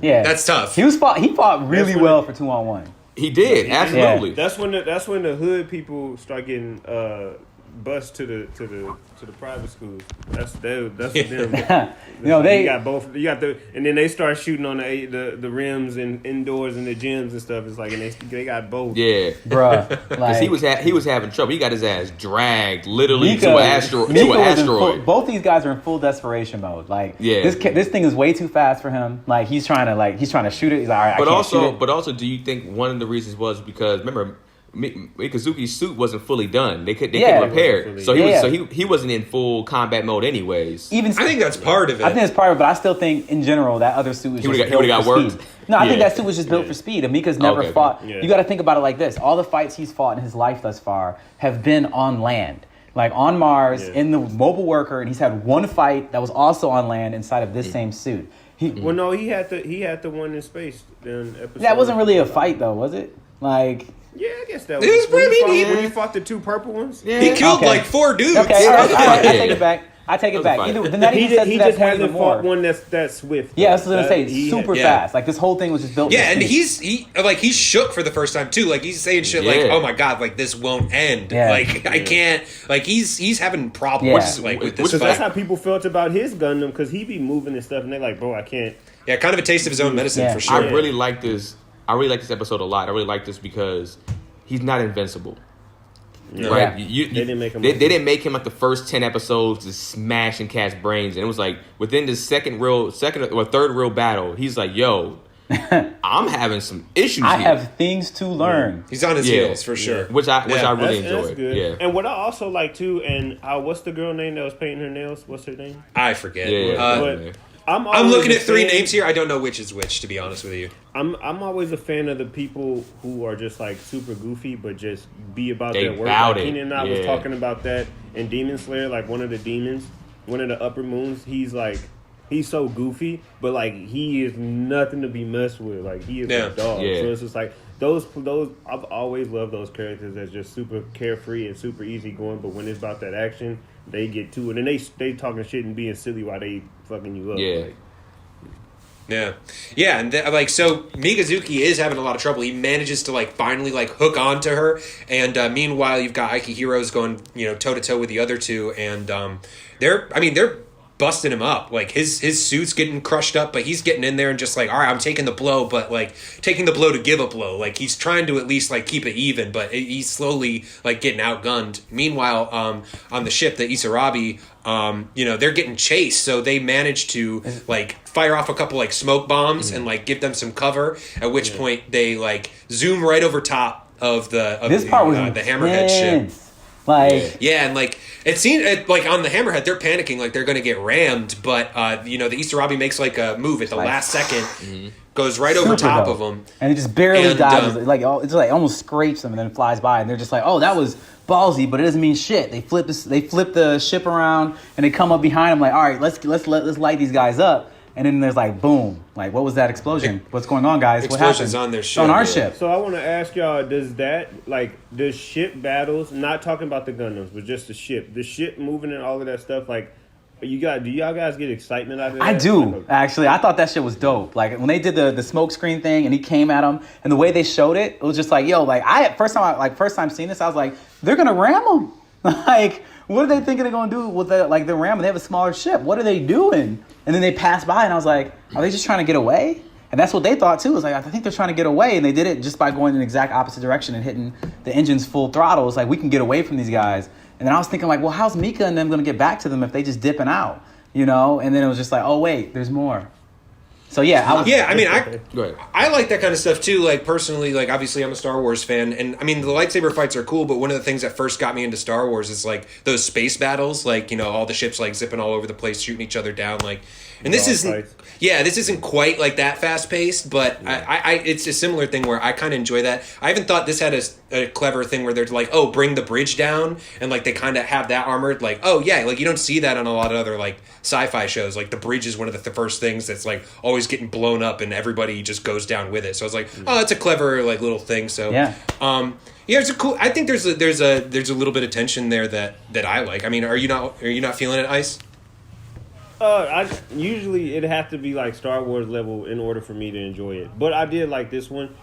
Yeah. That's tough. He fought really That's when well for 2-on-1. he did, absolutely. That's when the hood people start getting bused to the private schools. That's them. They you got both. You got and then they start shooting on the rims and indoors in the gyms and stuff. It's like, and they got both. Yeah. bruh. Because Like he was having trouble. He got his ass dragged literally Mika to an asteroid. was in asteroid. both these guys are in full desperation mode. Like this thing is way too fast for him. Like he's trying to shoot it. He's like, all right, I can't shoot it. But also, do you think one of the reasons was because remember, Mikazuki's suit wasn't fully done. They couldn't repair it. So he wasn't in full combat mode anyways. Even I think that's part of it. I think it's part of it, but I still think in general that other suit was He just would've built got for worked? speed. No, I think Yeah. that suit was just built for speed. And Mika's never Okay. fought. Yeah. You got to think about it like this: all the fights he's fought in his life thus far have been on land. Like on Mars, Yeah. in the mobile worker, and he's had one fight that was also on land inside of this same suit. Well, no, he had the one in space. In episode. That wasn't really a fight, though, was it? Like, Yeah, I guess that It was pretty when, neat. when he fought the 2 purple ones. Yeah. He killed Okay. like 4 dudes. okay, all right, I Yeah. take it back. I take it was a back. fight. Either, then that He, even says he that just point even hasn't fought more. one that's swift. Yeah, that's what I was gonna say. He Super yeah. fast. Like this whole thing was just built. Yeah, for and speed. he's shook for the first time too. Like he's saying shit like, Yeah. "Oh my god, like this won't end. Yeah. Like I can't." Like he's having problems Yeah. like with Which this is- That's fight. how people felt about his Gundam because he be moving and stuff, and they're like, "Bro, I can't." Yeah, kind of a taste of his own medicine Yeah. for sure. I really like this. I really like this episode a lot. I really like this because he's not invincible. Right? Yeah. They didn't make him They didn't make him like the first 10 episodes to smash and cast brains, and it was like within the second or third real battle, he's like, "Yo, I'm having some issues I here," have things to learn. He's on his Yeah. heels for sure. which I Yeah. really That's enjoyed. good. Yeah, And what I also like too, and what's the girl name that was painting her nails? What's her name? I forget. Yeah. Uh, But I'm I'm always looking a at 3 fan- names here. I don't know which is which, to be honest with you. I'm always a fan of the people who are just like super goofy, but just be about They their work. bout Like it. Keenan and I was Yeah. talking about that in Demon Slayer. Like one of the demons, one of the upper moons. He's so goofy, but like he is nothing to be messed with. Like he is Yeah. a dog. Yeah. So it's just like those. I've always loved those characters that's just super carefree and super easygoing. But when it's about that action, they get to it, and they talking shit and being silly while they fucking you up. yeah. Like, Yeah, and so Miyazuki is having a lot of trouble. He manages to like finally like hook on to her, and meanwhile you've got Aikihiro's going toe to toe with the other 2, and they're busting him up. Like his suit's getting crushed up, but he's getting in there and just like, all right, I'm taking the blow, but like taking the blow to give a blow. Like he's trying to at least like keep it even, but he's slowly like getting outgunned. Meanwhile, on the ship, the Isarabi, they're getting chased, so they manage to like fire off a couple like smoke bombs and like give them some cover. At which point they like zoom right over top of This part was the Hammerhead ship. intense. Like, Yeah, and like it seemed like on the Hammerhead, they're panicking like they're going to get rammed, but the Isarabi makes like a move at the last second, goes right over super top dope. of them. And it just barely And, dodges. It's like almost scrapes them and then flies by. And they're just like, oh, that was ballsy, but it doesn't mean shit. They flip the ship around and they come up behind them like, all right, let's light these guys up. And then there's like, boom. Like, what was that explosion? What's going on, guys? What Explosions happened? on their It's ship, on our yeah. ship. So I want to ask y'all: does ship battles? Not talking about the Gundams, but just the ship moving and all of that stuff. Like, do y'all guys get excitement out of that? I do, actually. I thought that shit was dope. Like, when they did the smoke screen thing and he came at him, and the way they showed it, it was just like, yo, like, first time seeing this, I was like, they're going to ram him. Like, what are they thinking they're going to do with the ram? They have a smaller ship. What are they doing? And then they passed by, and I was like, are they just trying to get away? And that's what they thought, too. It was like, I think they're trying to get away, and they did it just by going in the exact opposite direction and hitting the engines full throttle. It's like, we can get away from these guys. And then I was thinking, like, well, how's Mika and them going to get back to them if they just dipping out? And then it was just like, oh, wait, there's more. So, yeah. Go ahead. I like that kind of stuff too. Like personally, like obviously I'm a Star Wars fan, and I mean the lightsaber fights are cool. But one of the things that first got me into Star Wars is like those space battles, like all the ships like zipping all over the place, shooting each other down. Like, and this isn't quite like that fast paced, but I it's a similar thing where I kind of enjoy that. I even thought this had a clever thing where they're like, oh, bring the bridge down, and like they kind of have that armored. Like, oh yeah, like you don't see that on a lot of other like sci-fi shows. Like the bridge is one of the first things that's like always getting blown up and everybody just goes down with it. So I was like, oh, that's a clever like little thing. So Yeah. it's a cool. I think there's a little bit of tension there that I like. I mean, are you not feeling it, Ice? Usually it'd have to be like Star Wars level in order for me to enjoy it. But I did like this one.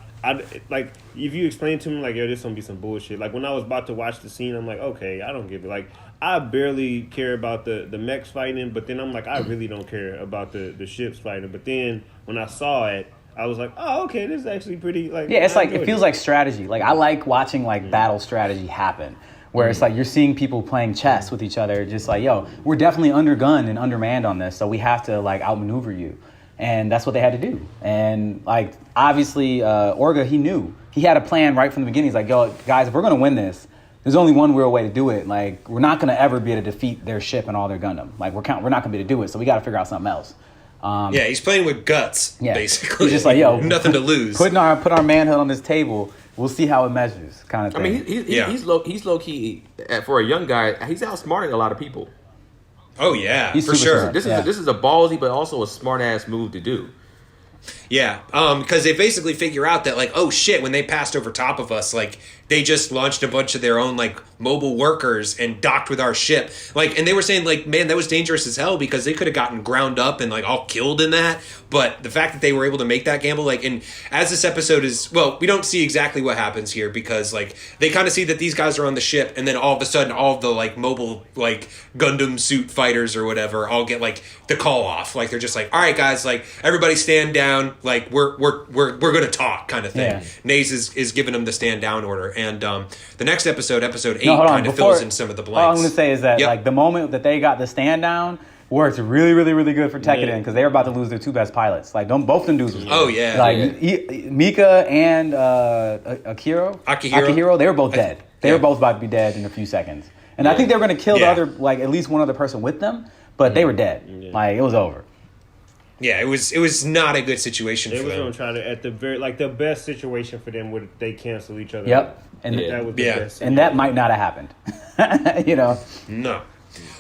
Like if you explain to me like, yo, this gonna be some bullshit. Like when I was about to watch the scene, I'm like, okay, I don't give it. Like I barely care about the mechs fighting, but then I'm like, I really don't care about the ships fighting. But then when I saw it, I was like, oh, okay, this is actually pretty like. Yeah, it's I like, it enjoyed feels like strategy. Like, I like watching like battle strategy happen. Where it's like you're seeing people playing chess with each other, just like, yo, we're definitely undergunned and undermanned on this, so we have to like outmaneuver you. And that's what they had to do. And like obviously Orga, he knew. He had a plan right from the beginning. He's like, yo, guys, if we're gonna win this, there's only one real way to do it. Like, we're not gonna ever be able to defeat their ship and all their Gundam. Like we're not gonna be able to do it, so we gotta figure out something else. Yeah, he's playing with guts, Yeah. basically. He's just like, yo, nothing to lose. Put our manhood on this table we'll see how it measures, kind of I thing. mean, he's low key for a young guy. He's outsmarting a lot of people. Oh yeah, He's for super sure. smart. This is a ballsy but also a smart ass move to do. Yeah, because they basically figure out that, like, oh shit, when they passed over top of us, like, they just launched a bunch of their own, like, mobile workers and docked with our ship. Like, and they were saying, like, man, that was dangerous as hell because they could have gotten ground up and, like, all killed in that. But the fact that they were able to make that gamble, like, and as this episode is, well, we don't see exactly what happens here because, like, they kind of see that these guys are on the ship and then all of a sudden all of the, like, mobile, like, Gundam suit fighters or whatever all get, like, the call off. Like, they're just like, all right, guys, like, everybody stand down. Like, we're going to talk kind of thing. Yeah. Naze is giving them the stand down order. And the next episode 8, No, hold on. kind of fills in some of the blanks. All I'm going to say is that, Yep. like, the moment that they got the stand down worked really, really, really good for Tekiden because they were about to lose their 2 best pilots. Like, both them dudes was Oh, yeah. Like, Mika and Akihiro, they were both dead. They were both about to be dead in a few seconds. And I think they were going to kill the other, like, at least one other person with them, but they were dead. Yeah. Like, it was over. Yeah, it was not a good situation They for was them. gonna try to at the very like the best situation for them would they cancel each other. Yep. out. And That was the best. and that might not have happened. You know? No.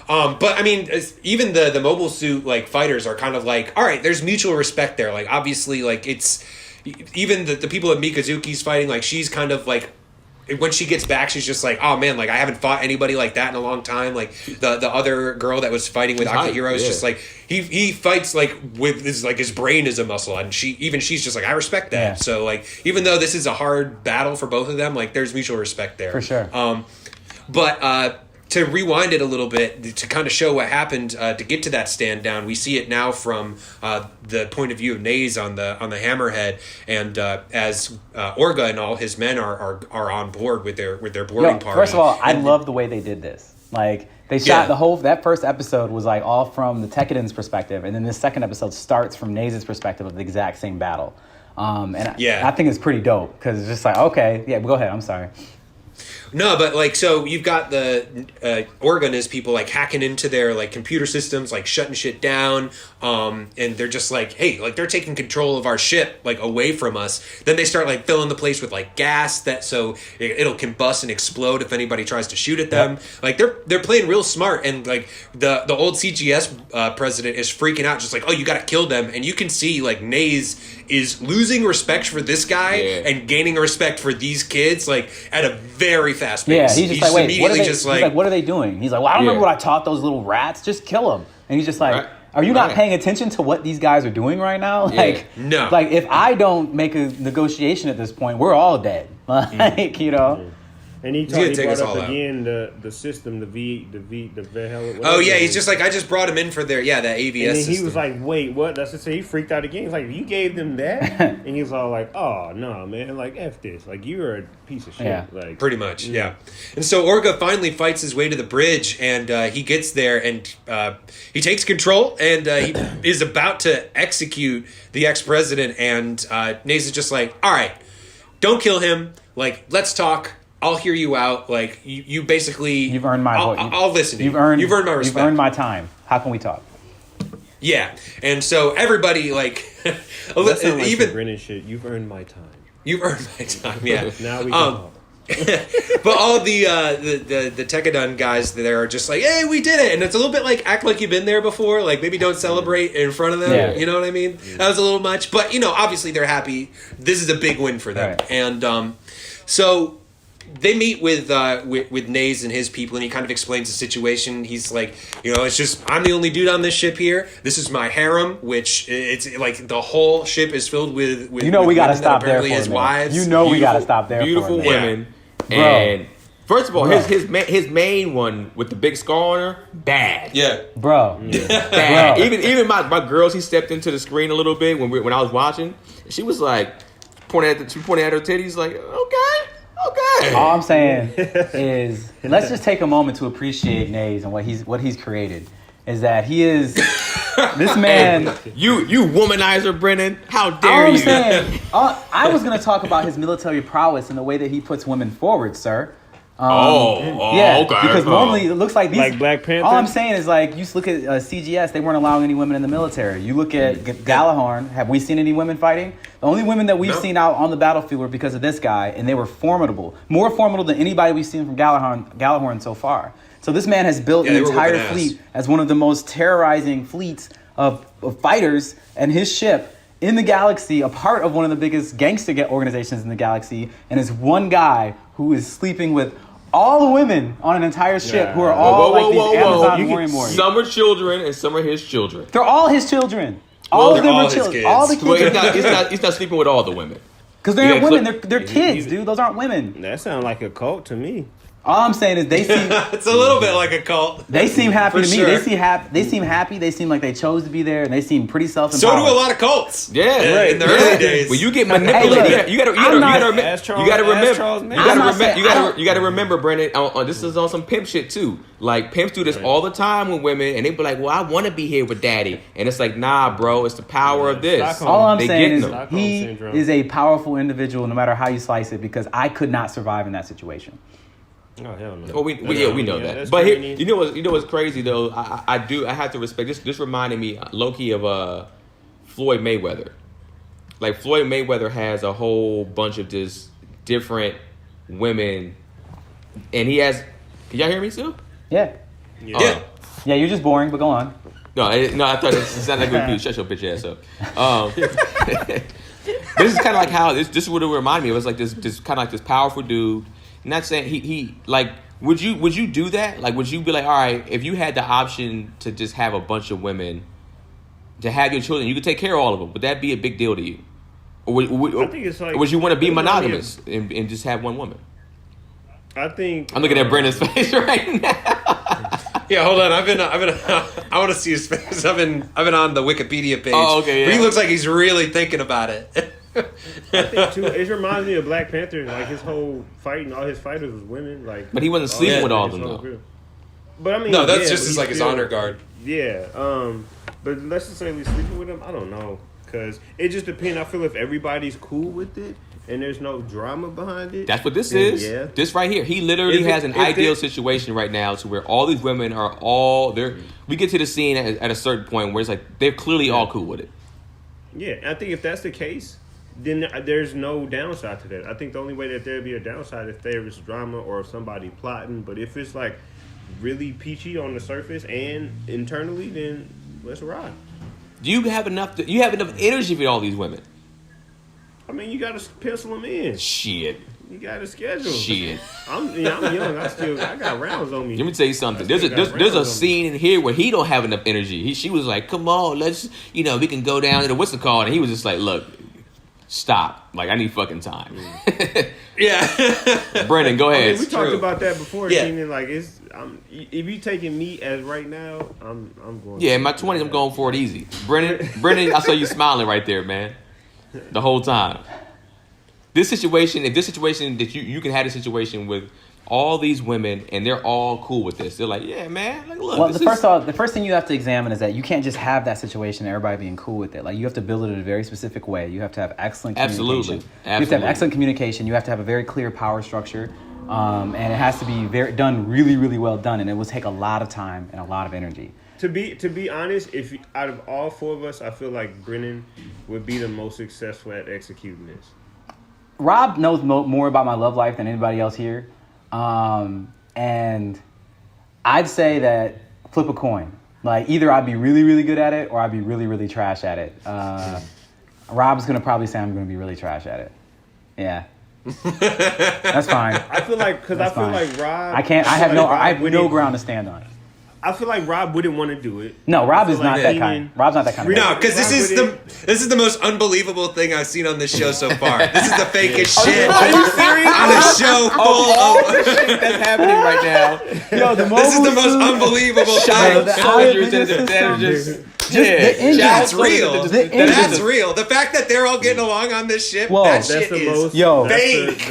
But I mean, even the mobile suit like fighters are kind of like, all right, there's mutual respect there. Like obviously, like it's even the people that Mikazuki's fighting, like she's kind of like when she gets back, she's just like, oh man, like I haven't fought anybody like that in a long time. Like the other girl that was fighting with Akihiro is just like he fights like with his brain is a muscle, and she's just like, I respect that. Yeah. So like even though this is a hard battle for both of them, like there's mutual respect there For sure. But to rewind it a little bit, to kind of show what happened to get to that stand down, we see it now from the point of view of Naze on the Hammerhead, and as Orga and all his men are on board with their boarding party. First of all, I love the way they did this. Like they shot that first episode was like all from the Tekiden's perspective, and then this second episode starts from Naze's perspective of the exact same battle. I think it's pretty dope because it's just like, okay, yeah, go ahead. I'm sorry. No, but like, so you've got the organist people like hacking into their like computer systems, like shutting shit down, and they're just like, hey, like they're taking control of our ship like away from us. Then they start like filling the place with like gas so it'll combust and explode if anybody tries to shoot at them. Yep. Like they're playing real smart, and like the old CGS president is freaking out, just like, oh, you got to kill them, and you can see like Naze is losing respect for this guy and gaining respect for these kids like at a very fast pace. Yeah, he's just like, wait, what are they, he's like, what are they doing? He's like, well, I don't remember what I taught those little rats. Just kill them. And he's just like, are you not paying attention to what these guys are doing right now? Like, no. Like, if I don't make a negotiation at this point, we're all dead. Like, you know. And he brought up again the system, the Valhalla. Oh yeah, he's just like, I just brought him in for their that AVS. And then system. he was like, wait, what? That's to say, he freaked out again. He's like, you gave them that? And he was all like, oh no, man, like F this, like you're a piece of shit. Yeah. Like pretty much, yeah. And so Orga finally fights his way to the bridge, and he gets there, and he takes control, and he is about to execute the ex-president, and Naze is just like, all right, don't kill him. Like, let's talk. I'll hear you out. Like you basically, you've earned my vote. I'll listen to you. You've earned my respect. You've earned my time. How can we talk? Yeah, and so everybody like, even Brennan shit. You've earned my time. You've earned my time. Yeah. Now we can talk. But all the Tekadon guys there are just like, hey, we did it, and it's a little bit like act like you've been there before, like maybe don't celebrate in front of them. Yeah. You know what I mean? That was a little much, but you know, obviously they're happy. This is a big win for them, right. And so they meet with Naze and his people, and he kind of explains the situation. He's like, you know, it's just I'm the only dude on this ship here. This is my harem, which it's like the whole ship is filled with you know, we got to stop there for his a minute. wives. You know, we got to stop there. Beautiful for a minute. women, and first of all, his main one with the big scar on her, bad. Yeah, bro. Bad. Bro. Even my girls, he stepped into the screen a little bit when I was watching. She was like pointing at her titties, like okay. All I'm saying is, let's just take a moment to appreciate Naze and what he's created. Is that he is this man? Hey, you womanizer, Brennan! How dare I'm you? saying, I was going to talk about his military prowess and the way that he puts women forward, sir. Okay. Because normally it looks like these. Like Black Panther? All I'm saying is like you look at CGS, they weren't allowing any women in the military. You look at Galahorn. Have we seen any women fighting? The only women that we've seen out on the battlefield were because of this guy, and they were formidable, more formidable than anybody we've seen from Galahorn so far. So this man has built an entire fleet as one of the most terrorizing fleets of fighters, and his ship in the galaxy, a part of one of the biggest gangster organizations in the galaxy, and is one guy who is sleeping with all the women on an entire ship who are all these Amazon warrior warriors. Some are children and some are his children. They're all his children. All of them are children. All the kids. Well, he's not sleeping with all the women. Because they aren't women. They're kids, dude. Those aren't women. That sounds like a cult to me. All I'm saying is they seem. It's a little bit like a cult. They seem happy to me. Sure. They seem happy. They seem like they chose to be there, and they seem pretty self-empowered. So do a lot of cults. Yeah, right. In the early days. Well, you get manipulated. You got to remember, Brennan. This is on some pimp shit too. Like pimps do this all the time with women, and they be like, "Well, I want to be here with daddy," and it's like, "Nah, bro, it's the power of this." All I'm saying is he is a powerful individual, no matter how you slice it. Because I could not survive in that situation. Oh hell no! Well, we know that. But here, you know what's crazy though? I have to respect this. This reminded me low key of Floyd Mayweather. Like Floyd Mayweather has a whole bunch of just different women, and he has. Can y'all hear me still? Yeah. Yeah. Yeah, you're just boring, but go on. No, I thought it sounded like we shut your bitch ass up. This is kind of like how this is what it reminded me. It was like this kind of like this powerful dude. Not saying he like would you do that? Like would you be like, all right, if you had the option to just have a bunch of women to have your children, you could take care of all of them. Would that be a big deal to you? Or I think it's like, or would you want to be monogamous and just have one woman? I think I'm looking at Brendan's face right now. Yeah, hold on. I want to see his face. I've been on the Wikipedia page. Oh, okay. Yeah. But he looks like he's really thinking about it. I think too, it reminds me of Black Panther. Like his whole fighting, all his fighters was women. Like, but he wasn't sleeping with all of them though. But I mean, no, that's just his honor guard. Yeah, but necessarily sleeping with them, I don't know, because it just depends. I feel if everybody's cool with it and there's no drama behind it. That's what this is. Yeah. This right here. He literally has an ideal situation right now to where all these women are all there. We get to the scene at a certain point where it's like they're clearly all cool with it. Yeah, I think if that's the case, then there's no downside to that. I think the only way that there'd be a downside if there is drama or somebody plotting. But if it's like really peachy on the surface and internally, then let's ride. Do you have enough? You have enough energy for all these women? I mean, you gotta pencil them in. Shit. You gotta schedule. Shit. I'm young. I got rounds on me. Let me tell you something. There's a scene in here where he don't have enough energy. She was like, "Come on, let's we can go down to the what's it called?" And he was just like, "Look, stop. Like I need fucking time." Yeah. Brendan, go ahead. I mean, we talked about that before. Yeah. Meaning like if you taking me as right now, I'm going. Yeah, in my 20s, I'm going for it easy. Brendan, I saw you smiling right there, man, the whole time. If this situation that you can have a situation with all these women and they're all cool with this, they're like, yeah, man, like look. Well, the first thing you have to examine is that you can't just have that situation and everybody being cool with it. Like you have to build it in a very specific way. You have to have excellent communication. Absolutely. You have to have excellent communication. You have to have a very clear power structure, and it has to be done really, really well done. And it will take a lot of time and a lot of energy. To be honest, if out of all four of us, I feel like Brennan would be the most successful at executing this. Rob knows more about my love life than anybody else here. And I'd say that flip a coin. Like either I'd be really, really good at it or I'd be really, really trash at it. Rob's going to probably say I'm going to be really trash at it. Yeah. That's fine. I feel like, because I feel like Rob... I have no ground to stand on. I feel like Rob wouldn't want to do it. No, Rob is not that kind. Rob's not that kind of guy. No, because this is the most unbelievable thing I've seen on this show so far. This is the fakest shit Are you serious? on a show full all of... the shit that's happening right now. Yo, This is the most unbelievable thing. That's real. That's real. The fact that they're all getting along on this ship, that shit is fake.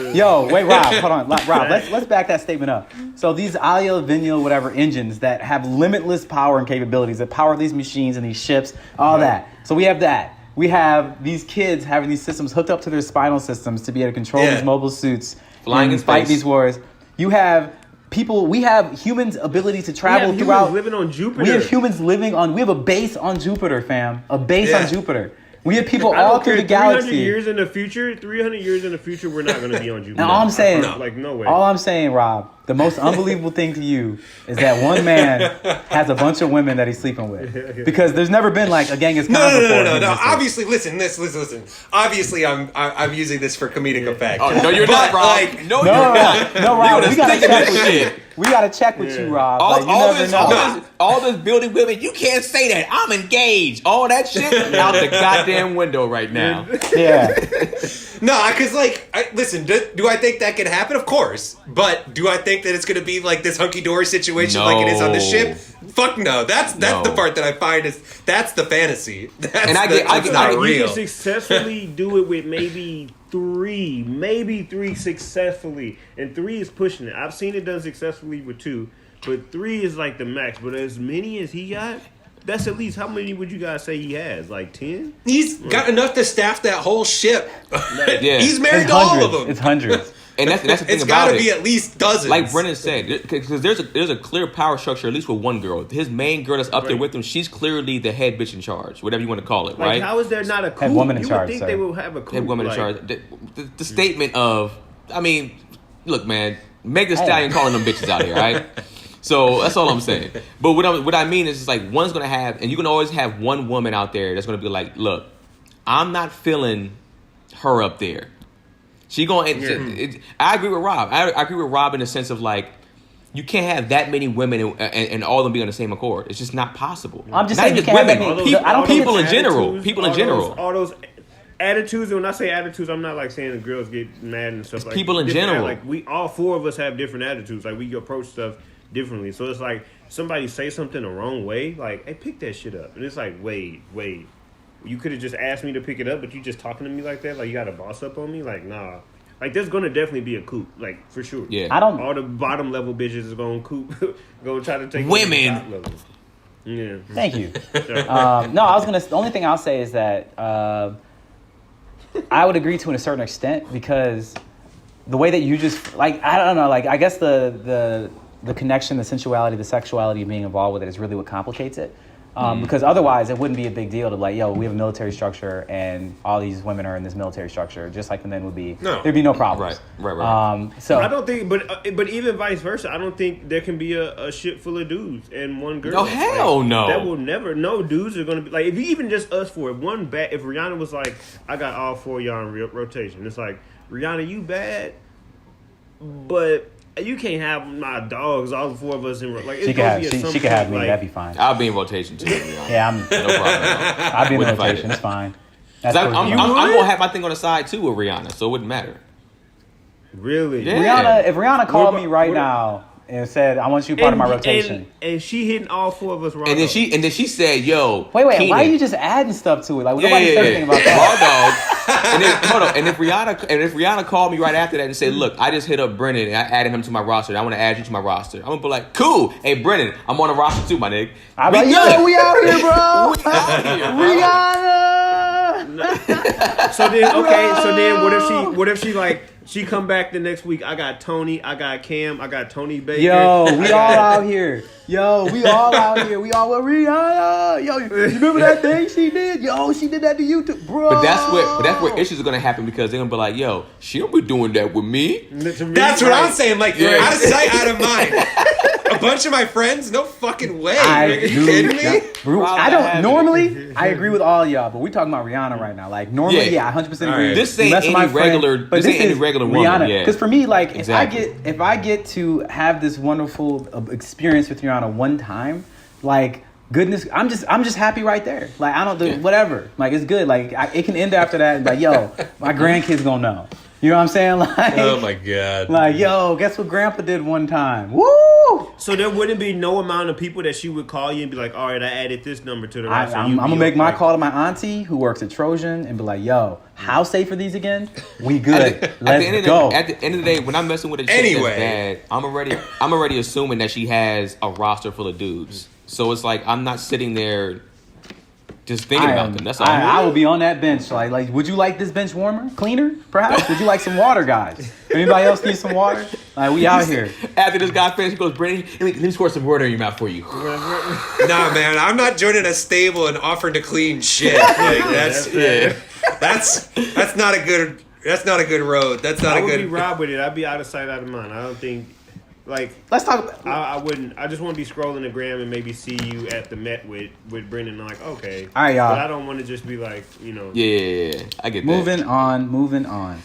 Wait, Rob, hold on. Rob, let's back that statement up. So these Alia, Vinyl, whatever engines that have limitless power and capabilities that power these machines and these ships, all that. So we have that. We have these kids having these systems hooked up to their spinal systems to be able to control these mobile suits flying and fight these wars. You have people. We have humans' ability to travel humans throughout. living on Jupiter. We have humans living on. We have a base on Jupiter, fam. A base Yeah. on Jupiter. We have people I don't all through care, the galaxy. 300 years in the future, we're not going to be on Jupiter. And all I'm saying, like, no way. all I'm saying, Rob, the most unbelievable thing to you is that one man has a bunch of women that he's sleeping with. Because there's never been like a Genghis Khan before. No. Obviously, listen. Obviously, I'm using this for comedic effect. Oh, no, you're But, not, Rob. like, no, you're not. No, Rob, we gotta stick to check this with shit. you. We gotta check with you, Rob. All, Like, you all, never this, know. all this building women, you can't say that. I'm engaged. All that shit out the goddamn window right now. Yeah. No, because listen, do I think that could happen? Of course, but do I think that it's going to be like this hunky dory situation like it is on the ship? Fuck no. That's the part that I find that's the fantasy. That's I not You real. can successfully do it with maybe three successfully, and 3 is pushing it. I've seen it done successfully with 2, but 3 is like the max. But as many as he got, that's at least how many would you guys say he has? Like 10? He's got enough to staff that whole ship. Yeah. He's married It's to all hundreds. of them. It's hundreds. And that's the thing It's about got to it. be at least dozens. Like Brennan said, because there's a clear power structure, at least with one girl. His main girl that's up there Right. with him, she's clearly the head bitch in charge, whatever you want to call it, Like, right? how is there not a coup? Head woman in you charge, would think sir. they would have a coup. Head woman in like, charge. The statement of, I mean, look, man, Meg the Stallion calling them bitches out here, right? So that's all I'm saying. But what I mean is, it's like one's gonna have, and you can always have one woman out there that's gonna be like, look, I'm not feeling her up there. She going. I agree with Rob. I agree with Rob in the sense of like, you can't have that many women and all of them be on the same accord. It's just not possible. I'm just not saying you even can't have women. that many- I don't think People in it's general. attitudes, People in general. all those attitudes. And when I say attitudes, I'm not like saying the girls get mad and stuff. Like people in different- general. Like we, all 4 of us have different attitudes. Like we approach stuff differently. So it's like somebody say something the wrong way. Like, hey, pick that shit up. And it's like, wait. You could have just asked me to pick it up, but you just talking to me like that. Like you got a boss up on me. Like nah. Like there's gonna definitely be a coup. Like for sure. Yeah. I don't. All the bottom level bitches is gonna coup. Gonna try to take Women. over the top level. Yeah. Thank you. No, I was gonna. The only thing I'll say is that I would agree to a certain extent because the way that you just like, I don't know, like I guess the connection, the sensuality, the sexuality of being involved with it is really what complicates it. Because otherwise, it wouldn't be a big deal to be like, yo, we have a military structure and all these women are in this military structure, just like the men would be. No. There'd be no problems. Right. So I don't think, but even vice versa, I don't think there can be a ship full of dudes and one girl. Oh, hell no. That will never. No dudes are gonna be like, if you even just us four. If Rihanna was like, I got all 4 of y'all in rotation. It's like, Rihanna, you bad, but you can't have my dogs. All 4 of us in like. she could have me. That'd be fine. I'll be in rotation too. Yeah, No problem. I'll be in Wouldn't fight rotation. it. It's fine. 'Cause That's I'm gonna have my thing on the side too with Rihanna, so it wouldn't matter. Really? Yeah. Rihanna. If Rihanna called What me about- right what- now and said, "I want you part of my rotation." And she hitting all 4 of us wrong. And then she said, "Yo, Wait, Keenan, why are you just adding stuff to it? Like Yeah, nobody said yeah. anything about that. Raw dog." And then hold on. And if Rihanna called me right after that and said, "Look, I just hit up Brennan and I added him to my roster. I want to add you to my roster." I'm gonna be like, "Cool, hey Brennan, I'm on the roster too, my nigga." I'm We like, good. yo, we out here, bro. We out here, bro. Rihanna. So then what if she like she come back the next week? I got Tony, I got Cam, I got Tony Baker. Yo, we I all got- out here. Yo, we all out here. We all with Rihanna. Yo, you remember that thing she did? Yo, she did that to you too, bro. But that's where issues are gonna happen because they're gonna be like, "Yo, she don't be doing that with me." To me, That's what right. I'm saying. Like, Yeah. out of sight, out of mind. A bunch of my friends? No fucking way. I Are you do. kidding me? Bro, Proud I to don't have it. normally. I agree with all y'all, but we talking about Rihanna right now. Like normally, Yeah. yeah, I 100% agree. All right. This You ain't mess with any my friend, regular- but this ain't any is regular woman, Rihanna. yeah. Because for me, like Exactly. if I get to have this wonderful experience with Rihanna one time, like goodness, I'm just happy right there. Like I don't do whatever. Like it's good. Like it can end after that. Like yo, my grandkids gonna know. You know what I'm saying? Like Oh my god. like yo, guess what Grandpa did one time? Woo! So there wouldn't be no amount of people that she would call you and be like, all right, I added this number to the roster. I'm gonna make my call to my auntie who works at Trojan and be like, "Yo, how safe are these again? We good. Let's go." At the end of the day, when I'm messing with a chick Anyway. that's bad, I'm already assuming that she has a roster full of dudes. So it's like I'm not sitting there Just thinking about them. That's all. I will be on that bench. Like, would you like this bench warmer, cleaner, perhaps? Would you like some water, guys? Anybody else need some water? Like, we out here. After this guy finishes, he goes, Brittany, let me squirt some water in your mouth for you. Nah, man, I'm not joining a stable and offering to clean shit. Like that's not a good. That's not a good road. That's not a good. I would be robbed with it. I'd be out of sight, out of mind. I don't think. Like, let's talk about. I wouldn't. I just want to be scrolling the gram and maybe see you at the Met with Brendan. Like, okay, all right, y'all. But I don't want to just be like, Yeah, I get that. Moving on.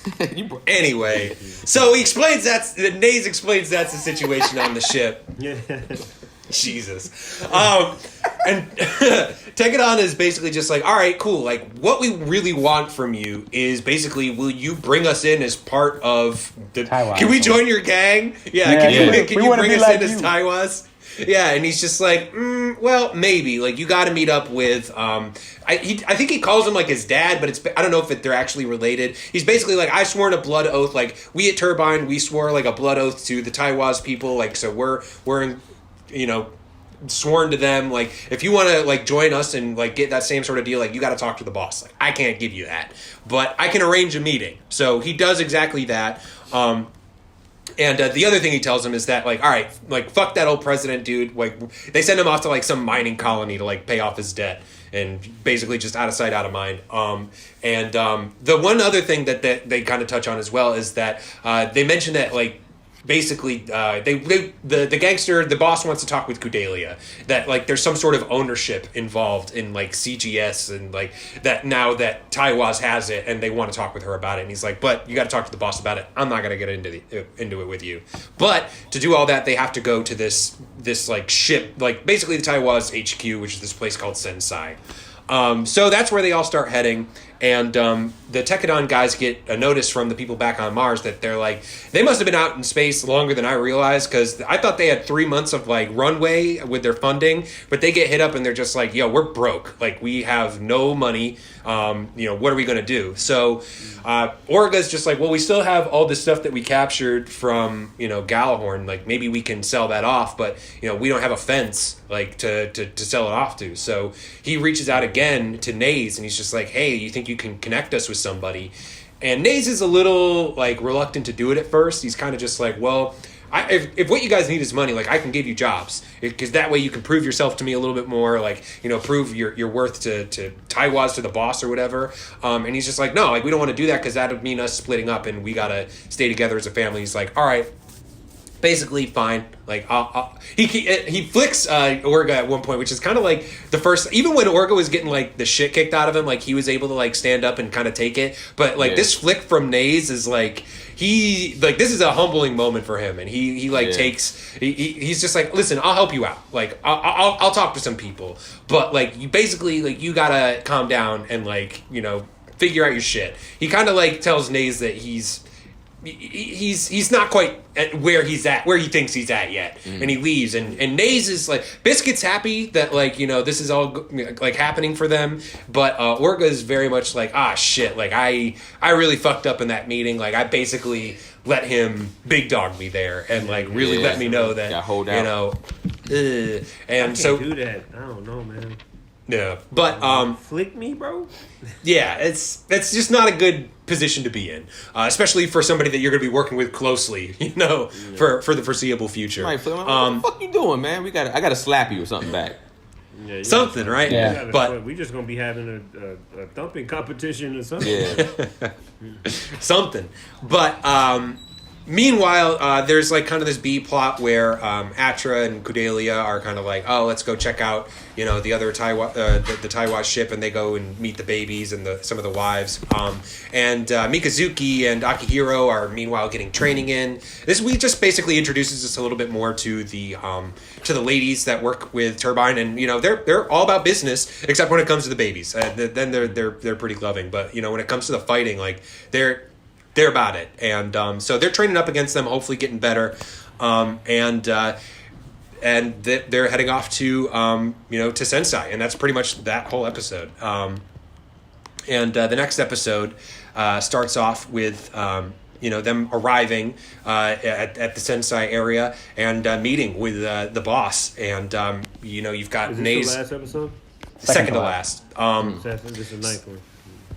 Anyway, so he explains Naze explains that's the situation on the ship. Yeah. Jesus. And Tekadon is basically just like, all right, cool. Like, what we really want from you is basically, will you bring us in as part of the... Taiwan. Can we join your gang? Yeah, can you bring us in as Taiwas? Yeah, and he's just like, well, maybe. Like, you got to meet up with... I think he calls him, like, his dad, but I don't know if they're actually related. He's basically like, I've sworn a blood oath. Like, we at Turbine, we swore, like, a blood oath to the Taiwas people. Like, so we're sworn to them. Like, if you want to, like, join us and, like, get that same sort of deal, like, you got to talk to the boss. Like, I can't give you that, but I can arrange a meeting. So he does exactly that. And the other thing he tells him is that, like, all right, like, fuck that old president dude. Like, they send him off to, like, some mining colony to, like, pay off his debt, and basically just out of sight, out of mind. The one other thing that they kind of touch on as well is that they mention that, like, basically, the gangster, the boss wants to talk with Kudelia. That, like, there's some sort of ownership involved in, like, CGS, and, like, that now that Taiwas has it, and they want to talk with her about it. And he's like, but you got to talk to the boss about it. I'm not going to get into it with you. But to do all that, they have to go to this like, ship, like, basically the Taiwas HQ, which is this place called Sensai. So that's where they all start heading. And the Tekadon guys get a notice from the people back on Mars that they're like, they must have been out in space longer than I realized, because I thought they had 3 months of, like, runway with their funding, but they get hit up and they're just like, yo, we're broke. Like, we have no money. What are we going to do? So Orga's just like, well, we still have all this stuff that we captured from, Galahorn. Like, maybe we can sell that off, but, we don't have a fence, like, to sell it off to. So he reaches out again to Naze, and he's just like, hey, you think you can connect us with somebody? And Naze is a little, like, reluctant to do it at first. He's kind of just like, well, if what you guys need is money, like, I can give you jobs, because that way you can prove yourself to me a little bit more, like, prove your worth to Taiwas, to the boss or whatever. And he's just like, no, like, we don't want to do that, because that would mean us splitting up, and we gotta stay together as a family. He's like, all right, basically fine. Like, he flicks Orga at one point, which is kind of like the first, even when Orga was getting, like, the shit kicked out of him, like, he was able to, like, stand up and kind of take it. But, like, this flick from Naze is like, this is a humbling moment for him, and he takes, he's just like, listen, I'll help you out. Like, I'll talk to some people, but, like, you basically, like, you gotta calm down and, like, figure out your shit. He kind of, like, tells Naze that he's not quite at where he thinks he's at yet, and he leaves, and Naze is like, Biscuit's happy that, like, this is all, like, happening for them, but Orga is very much like, shit, like, I really fucked up in that meeting. Like, I basically let him big dog me there, and, like, really let me know that, hold out. And I can't so do that. I don't know, man. Yeah, but flick me, bro. Yeah, it's just not a good position to be in, especially for somebody that you're going to be working with closely, for the foreseeable future. Right, what the fuck you doing, man? I gotta slap you or something back. Yeah, something, right? Yeah. But we just gonna be having a thumping competition or something. Yeah. something. But meanwhile, there's, like, kind of this B plot where Atra and Kudelia are kind of like, oh, let's go check out, the other the Taiwan ship, and they go and meet the babies and some of the wives. And Mikazuki and Akihiro are meanwhile getting training in. This just basically introduces us a little bit more to the ladies that work with Turbine, and they're all about business except when it comes to the babies. Then they're pretty loving, but when it comes to the fighting, like, they're about it, and so they're training up against them, hopefully getting better, and they're heading off to to Sensai, and that's pretty much that whole episode. And the next episode starts off with them arriving at the Sensai area and meeting with the boss, and you've got Is this Naze. the last episode? Second to last. This is a ninth one.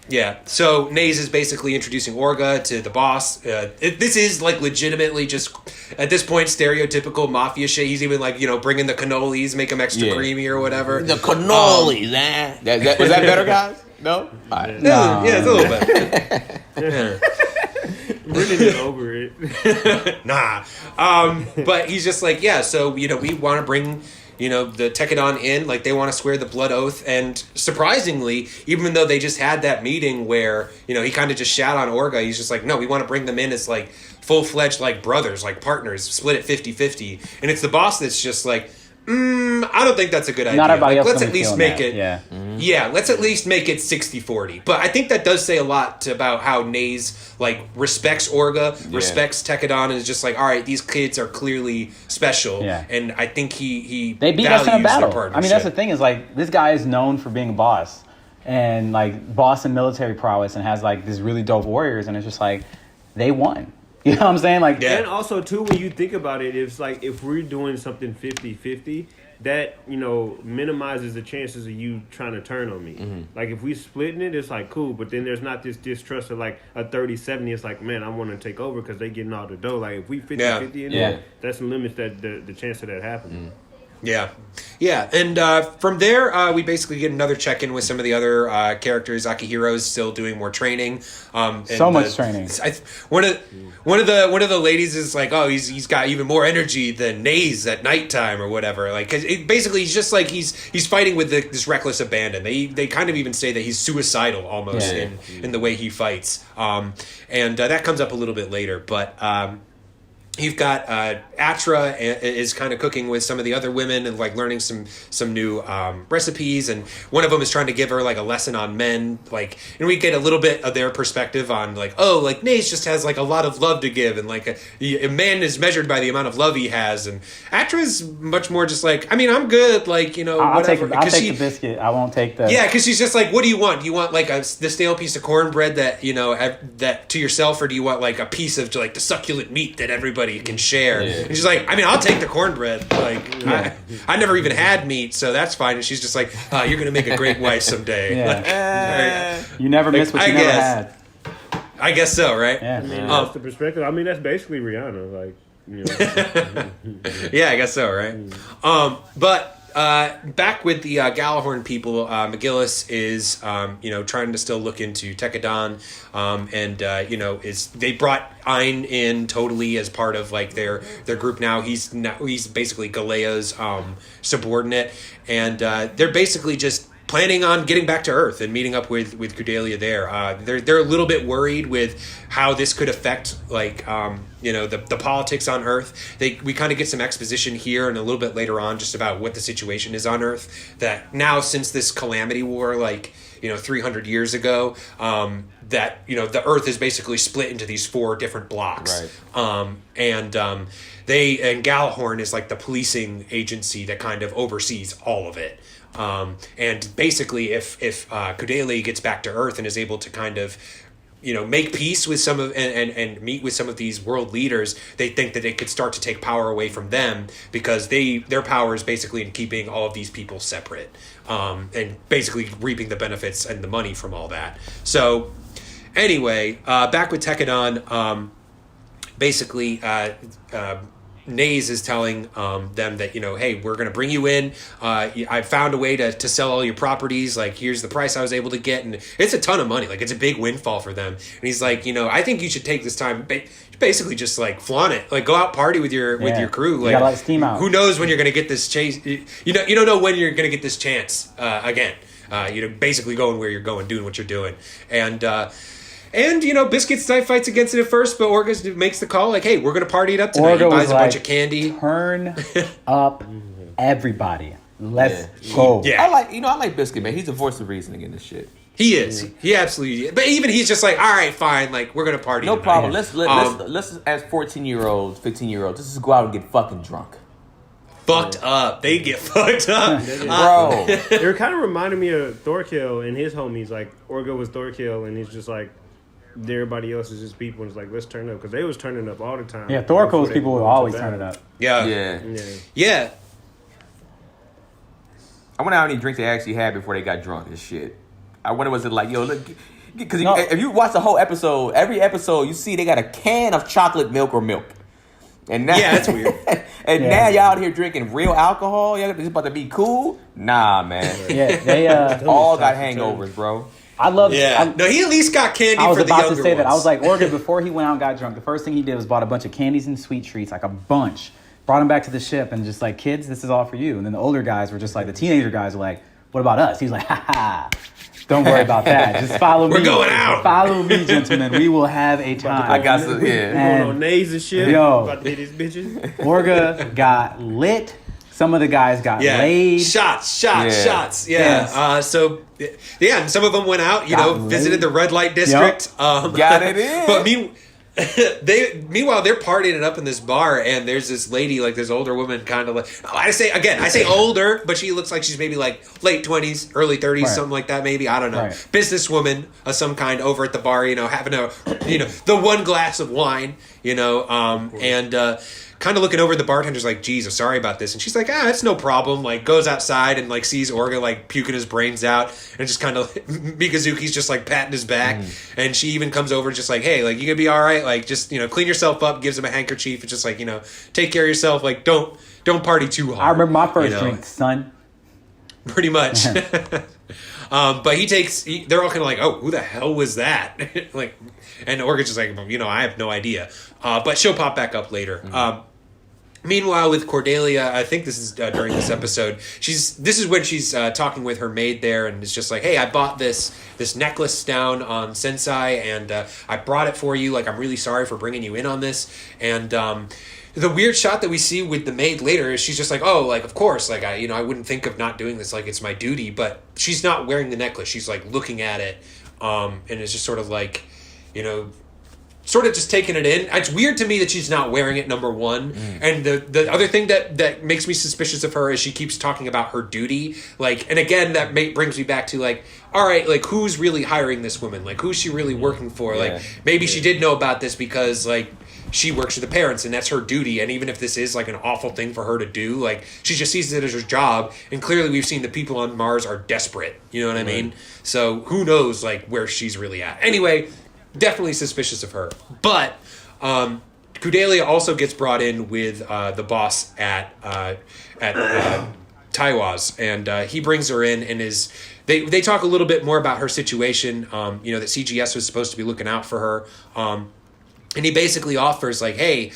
Yeah, so Naze is basically introducing Orga to the boss. This is like legitimately just at this point stereotypical mafia shit. He's even like bringing the cannolis, make them extra creamy or whatever. The cannolis, man. Was that better, guys? No. All right. No, yeah, it's a little bit. Brendan is over it. Nah, but he's just like, yeah. So we want to bring the Tekadon in, like they want to swear the blood oath, and surprisingly, even though they just had that meeting where he kind of just shat on Orga, he's just like, no, we want to bring them in as like full-fledged like brothers, like partners, split it 50-50, and it's the boss that's just like, I don't think that's a good idea. Not everybody else let's gonna at be least feeling make that. it, Yeah. let's at least make it 60-40. But I think that does say a lot about how Naze like respects Orga, respects Tekadon, and is just like, all right, these kids are clearly special, and I think he they beat us in a battle. I mean, that's the thing is like this guy is known for being a boss and like boss in military prowess and has like this really dope warriors, and it's just like they won. You know what I'm saying? Like, and also too, when you think about it, it's like if we're doing something 50-50, that minimizes the chances of you trying to turn on me. Mm-hmm. Like if we splitting it, it's like cool, but then there's not this distrust of like a 30-70. It's like, man, I want to take over because they getting all the dough. Like if we 50-50 in there, that's limits that the chance of that happening. Yeah, and from there we basically get another check-in with some of the other characters. Akihiro's still doing more training. So much training. One of the ladies is like, oh, he's got even more energy than Naze at nighttime or whatever. Like, cause basically he's just like he's fighting with this reckless abandon. They kind of even say that he's suicidal almost in the way he fights. And that comes up a little bit later, but. You've got Atra is kind of cooking with some of the other women and like learning some new recipes, and one of them is trying to give her like a lesson on men, like, and we get a little bit of their perspective on like, oh, like Naze just has like a lot of love to give, and like a man is measured by the amount of love he has, and Atra is much more just like, I mean, I'm good, like I'll whatever. I'll take the biscuit. I won't take the because she's just like, what do you want? Do you want like the stale piece of cornbread that that to yourself, or do you want like a piece of like the succulent meat that everybody can share? And she's like, I mean, I'll take the cornbread. Like, I never even had meat, so that's fine. And she's just like, you're gonna make a great wife someday. Like, you never miss what you never had. I guess so, right? Yeah, that's the perspective. I mean, that's basically Rihanna. Like, yeah, I guess so, right? But back with the Galahorn people, McGillis is trying to still look into Tekadon, and they brought Ein in totally as part of like their group now. He's basically Galea's subordinate, and they're basically just planning on getting back to Earth and meeting up with Kudelia there. They're a little bit worried with how this could affect like the politics on Earth. We kind of get some exposition here and a little bit later on just about what the situation is on Earth. That now, since this calamity war, like 300 years ago, that the Earth is basically split into these 4 different blocks. Right. And Galahorn is like the policing agency that kind of oversees all of it. And basically, if Kudelia gets back to Earth and is able to kind of make peace with some of and meet with some of these world leaders, they think that it could start to take power away from them, because their power is basically in keeping all of these people separate, and basically reaping the benefits and the money from all that. So anyway, back with Tekadon, basically Naze is telling them that, hey, we're going to bring you in. I found a way to sell all your properties. Like, here's the price I was able to get. And it's a ton of money. Like, it's a big windfall for them. And he's like, I think you should take this time, basically just like flaunt it. Like, go out party with your crew. Like, you gotta let steam out. Who knows when you're going to get this chase? You don't know when you're going to get this chance again. Basically going where you're going, doing what you're doing. And, Biscuit's knife fights against it at first, but Orga makes the call, like, hey, we're going to party it up tonight. He buys a bunch of candy. Turn up everybody. Let's go. Yeah. I like Biscuit, man. He's the voice of reasoning in this shit. He is. He absolutely is. But even he's just like, all right, fine, like, we're going to party No tonight. problem. Let's as 14-year-olds, 15-years-olds, let's just go out and get fucking drunk. Fucked up. They get fucked up. Bro. They were kind of reminding me of Thorkill and his homies. Like, Orga was Thorkill, and he's just like, everybody else is just people, and it's like, let's turn up, because they was turning up all the time. Yeah, Thorkill's people would always turn it up. Yeah. I wonder how many drinks they actually had before they got drunk and shit. I wonder was it like, yo, look, because if you watch the whole episode, every episode you see they got a can of chocolate milk or milk. And now, Yeah, that's weird. And now y'all out here drinking real alcohol. Y'all just about to be cool? Nah, man. Yeah, they all got hangovers, bro. I love. Yeah. No, he at least got candy I was for the about younger to say that. I ones. was like, Orga, before he went out and got drunk, the first thing he did was bought a bunch of candies and sweet treats, like a bunch. Brought him back to the ship and just like, kids, this is all for you. And then the older guys were just like, the teenager guys were like, what about us? He's like, ha ha. Don't worry about that. Just follow me. We're going out. Follow me, gentlemen. We will have a time. I got some, yeah. Going on nays and shit. Yo. About to hit these bitches. Orga got lit. Some of the guys got Yeah, laid. shots. Yeah. Yes. So, yeah, and some of them went out. You Got know, visited the red light district. Got it in. But meanwhile, they're partying it up in this bar, and there's this lady, like this older woman, kind of like I say older, but she looks like she's maybe like late 20s, early 30s, Right. something like that. Maybe I don't know. Right. Businesswoman of some kind over at the bar. You know, having the one glass of wine. You know, and. Kind of looking over at the bartender's like, geez, I'm sorry about this. And she's like, it's no problem. Like, goes outside and, like, sees Orga, like, puking his brains out. And just kind of, Mikazuki's just, like, patting his back. And she even comes over just like, hey, like, you gonna be all right? Like, just, clean yourself up. Gives him a handkerchief. It's just like, take care of yourself. Like, don't party too hard. I remember my first drink, son. Pretty much. But they're all kind of like, oh, who the hell was that? Like, and Orga's just like, I have no idea. But she'll pop back up later. Meanwhile, with Cordelia, I think this is during this episode. This is when she's talking with her maid there, and it's just like, "Hey, I bought this necklace down on Sensai, and I brought it for you. Like, I'm really sorry for bringing you in on this." And the weird shot that we see with the maid later is she's just like, "Oh, like of course, like I wouldn't think of not doing this. Like it's my duty." But she's not wearing the necklace. She's like looking at it, and it's just sort of like, sort of just taking it in. It's weird to me that she's not wearing it, number one. And the other thing that makes me suspicious of her is she keeps talking about her duty. Like, and again, that brings me back to like, all right, like who's really hiring this woman? Like, who's she really working for? Yeah. Like, maybe she did know about this because like she works with the parents and that's her duty. And even if this is like an awful thing for her to do, like she just sees it as her job. And clearly we've seen the people on Mars are desperate. You know what I mean? So who knows like where she's really at. Anyway, definitely suspicious of her. But Kudelia also gets brought in with the boss at Taiwa's, and he brings her in and they talk a little bit more about her situation, that CGS was supposed to be looking out for her. And he basically offers like, hey,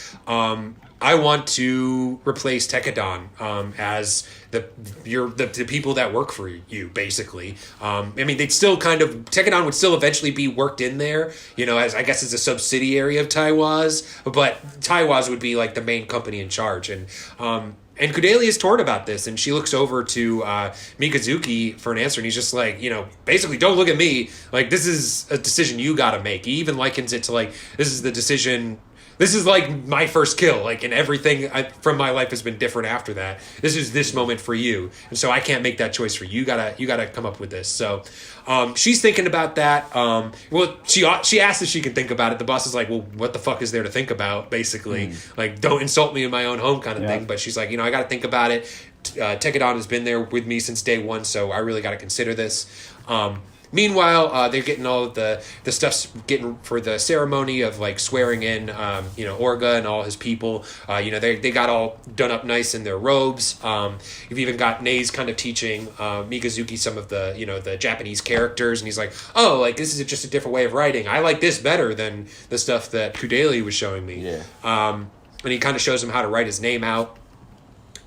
I want to replace Tekadon as the people that work for you, basically. I mean, they'd still Tekadon would still eventually be worked in there, as I guess as a subsidiary of Taiwa's, but Taiwa's would be like the main company in charge. And Kudelia is torn about this, and she looks over to Mikazuki for an answer, and he's just like, basically, don't look at me. Like, this is a decision you gotta make. He even likens it to, like, this is the decision... This is like my first kill, like, and everything from my life has been different after that. This is this moment for you, and so I can't make that choice for you. You gotta come up with this. So, she's thinking about that. Well, she asks if she can think about it. The boss is like, well, what the fuck is there to think about? Basically, like, don't insult me in my own home, kind of thing. But she's like, I got to think about it. Tekadon has been there with me since day one, so I really got to consider this. Meanwhile, they're getting all of the stuff's getting for the ceremony of like swearing in, Orga and all his people. They got all done up nice in their robes. You've even got Naze kind of teaching Mikazuki some of the the Japanese characters, and he's like, oh, like this is just a different way of writing. I like this better than the stuff that Kudelia was showing me. Yeah. And he kind of shows him how to write his name out.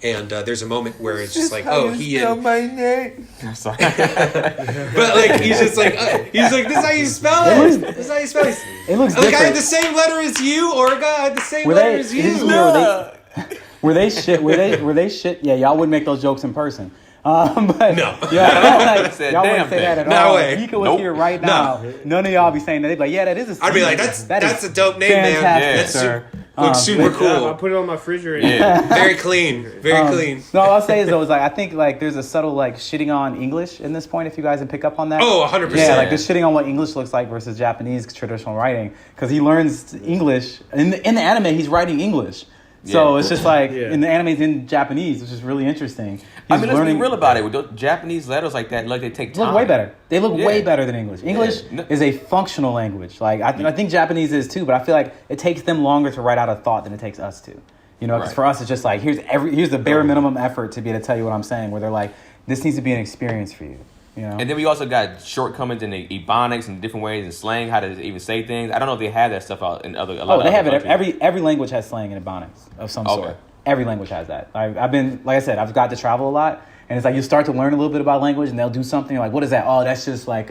And there's a moment where it's just like, oh, he and... my name. I'm sorry. But like he's just like this is how you spell it. This is how you spell it. It looks Like different. I had the same letter as you, Orga. I had the same Were letter they? as you. This is weird. Were they shit? Were they shit? Yeah, y'all wouldn't make those jokes in person. But No. y'all Said wouldn't damn say that at No all. way. If Mika was Nope. here right now, none of y'all be saying that. They'd be like, yeah, that is a I'd be like, that's a dope name, man. fantastic, That's sir. looks super I cool. put it on my refrigerator. Yeah. Very clean. Very clean. No, all I'll say is though, is like I think like there's a subtle like shitting on English in this point. If you guys can pick up on that. Oh, 100%. Yeah, like just shitting on what English looks like versus Japanese traditional writing, because he learns English in the anime. He's writing English, So it's just like, Yeah. and the anime's in Japanese, which is really interesting. I mean, let's be real about it. With those Japanese letters like that, like they take time. Look way better. They look Yeah. way better than English. English Yeah. is a functional language. Like I think Japanese is too, but I feel like it takes them longer to write out a thought than it takes us to. You know, because Right. for us it's just like here's the bare minimum effort to be able to tell you what I'm saying. Where they're like, this needs to be an experience for you. You know. And then we also got shortcomings in the ebonics and different ways and slang, how to even say things. I don't know if they have that stuff out in other. A lot Oh, of they other have it. countries. Every language has slang and ebonics of some Okay. sort. Every language has that. I've been, like I said, I've got to travel a lot, and it's like you start to learn a little bit about language, and they'll do something you're like, what is that? Oh, that's just like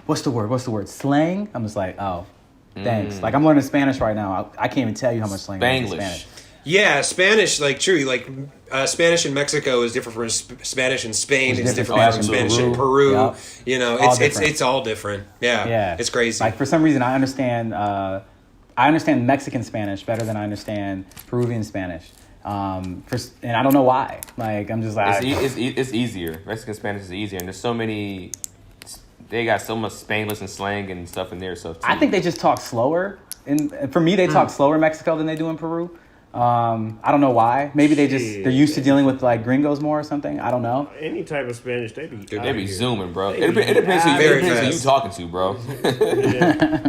what's the word? Slang. I'm just like, oh, thanks. Like I'm learning Spanish right now. I can't even tell you how much slang I know in Spanglish. Spanish. Yeah, Spanish, like true, like Spanish in Mexico is different from Spanish in Spain. It's different from from Peru. Spanish in Peru. Yep. You know, All it's different. all different. Yeah, Yeah, it's crazy. Like for some reason, I understand Mexican Spanish better than I understand Peruvian Spanish. And I don't know why. Like I'm just like It's easier. Mexican Spanish is easier, and there's so many. They got so much Spanglish and slang and stuff in there. So I think they just talk slower. And for me, they talk slower in Mexico than they do in Peru. I don't know why. Maybe they're used to dealing with like gringos more or something. I don't know. Any type of Spanish, they be they be here. zooming, bro. They It be depends who very you fast. talking to, bro.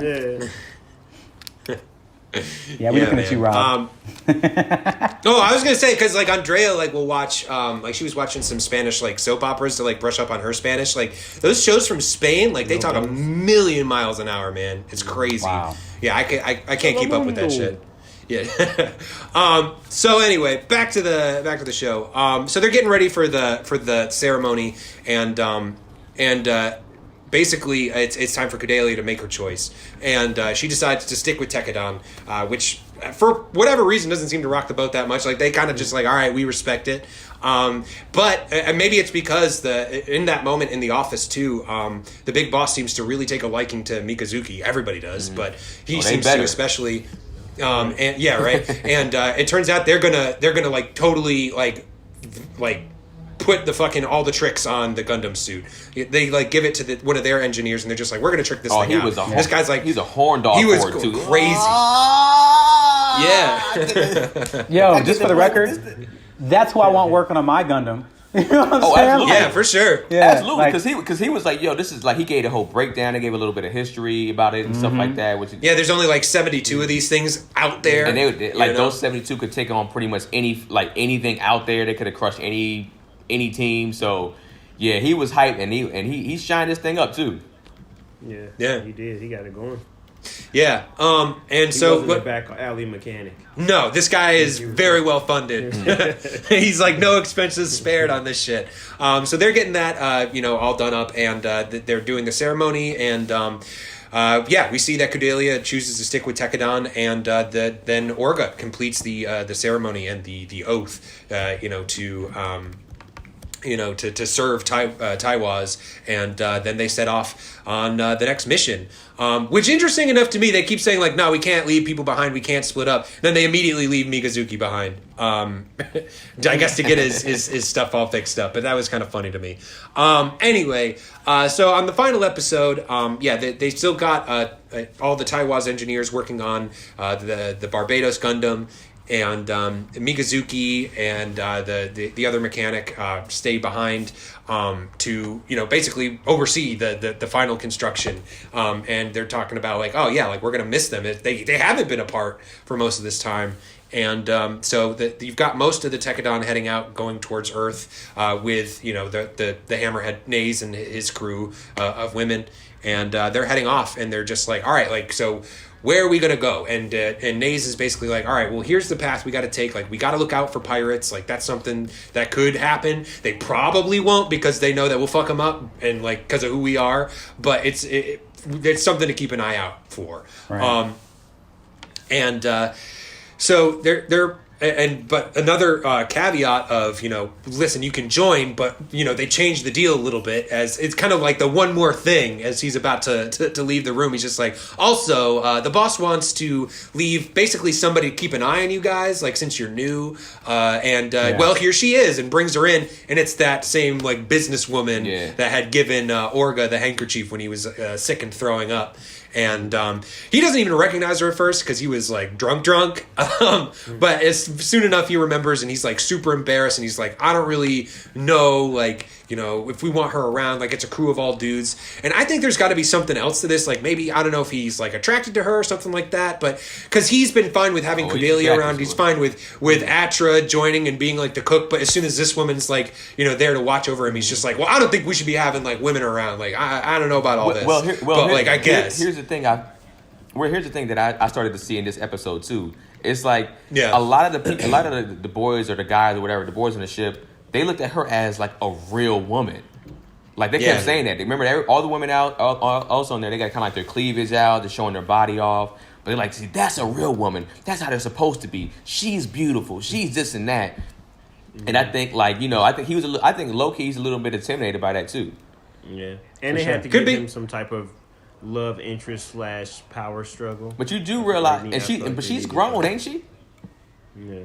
Yeah. Yeah, we're looking at you, Rob. Oh, I was gonna say because like Andrea like will watch like she was watching some Spanish like soap operas to like brush up on her Spanish. Like those shows from Spain, like they talk a million miles an hour, man. It's crazy. Wow. Yeah, I can't keep up with that shit. Yeah. So anyway, back to the show. So they're getting ready for the ceremony, and basically it's time for Cordelia to make her choice, and she decides to stick with Tekadon, which for whatever reason doesn't seem to rock the boat that much. Like they kind of just like, all right, we respect it. But maybe it's because in that moment in the office too, the big boss seems to really take a liking to Mikazuki. Everybody does, but he seems to especially. And yeah, right. And it turns out they're gonna like totally like put the fucking all the tricks on the Gundam suit. They like give it to one of their engineers, and they're just like, we're gonna trick this thing out. This guy's like, he's a horn dog. he was for it, too. crazy. Yeah. Yo, just for the record, that's who I want working on my Gundam. You know what I'm saying? absolutely. Yeah, for sure. Yeah, Absolutely, like- because he was like, yo, this is like, he gave a whole breakdown. They gave a little bit of history about it and stuff like that. Which Yeah, there's only like 72 of these things out there. and they like you know? those 72 could take on pretty much anything out there. They could have crushed any team. So yeah, he was hyped, and he shined this thing up too. Yeah, he did. He got it going. Yeah. And He so wasn't a back alley mechanic. no, this guy is very well funded. He's like no expenses spared on this shit. So they're getting that all done up, and they're doing the ceremony, and we see that Cordelia chooses to stick with Tekadon, and then Orga completes the ceremony and the oath, to serve Taiwaz, and then they set off on the next mission. Which, interesting enough to me, they keep saying like, no, we can't leave people behind, we can't split up. Then they immediately leave Mikazuki behind. I guess to get his stuff all fixed up, but that was kind of funny to me. Anyway, so on the final episode, they still got all the Taiwaz engineers working on the Barbados Gundam. And Mikazuki and the other mechanic stay behind to basically oversee the final construction. And they're talking about like, oh yeah, like we're gonna miss them. They haven't been apart for most of this time. And so you've got most of the Tekadon heading out, going towards Earth with the Hammerhead Naze and his crew of women, and they're heading off, and they're just like, all right, like so. Where are we gonna go? And Naze is basically like, all right, well, here's the path we got to take. Like, we got to look out for pirates. Like, that's something that could happen. They probably won't because they know that we'll fuck them up, and like because of who we are. But it's something to keep an eye out for. Right. So they're. But another caveat of, listen, you can join, but, they changed the deal a little bit, as it's kind of like the one more thing as he's about to leave the room. He's just like, also, the boss wants to leave basically somebody to keep an eye on you guys, like, since you're new. Well, here she is, and brings her in. And it's that same, like, businesswoman that had given Orga the handkerchief when he was sick and throwing up. And he doesn't even recognize her at first because he was like drunk. But as soon enough he remembers, and he's like super embarrassed, and he's like, I don't really know, like, you know, if we want her around, like, it's a crew of all dudes. And I think there's got to be something else to this. Like, maybe, I don't know if he's, like, attracted to her or something like that. But, because he's been fine with having Cordelia around. He's fine with Atra joining and being, like, the cook. But as soon as this woman's, like, you know, there to watch over him, he's just like, well, I don't think we should be having, like, women around. Like, I don't know about all this. I guess. Here's the thing here's the thing that I started to see in this episode, too. It's like, Yeah. a lot of the boys or the guys or whatever, the boys on the ship, they looked at her as like a real woman. Like they kept saying that. They remember all the women out also in there. They got kind of like their cleavage out. They're showing their body off. But they're like, see, that's a real woman. That's how they're supposed to be. She's beautiful. She's this and that. And I think like I think I think low key he's a little bit intimidated by that too. Yeah, and they had to give him some type of love interest / power struggle. But you do realize, but she's grown, ain't she? Yeah.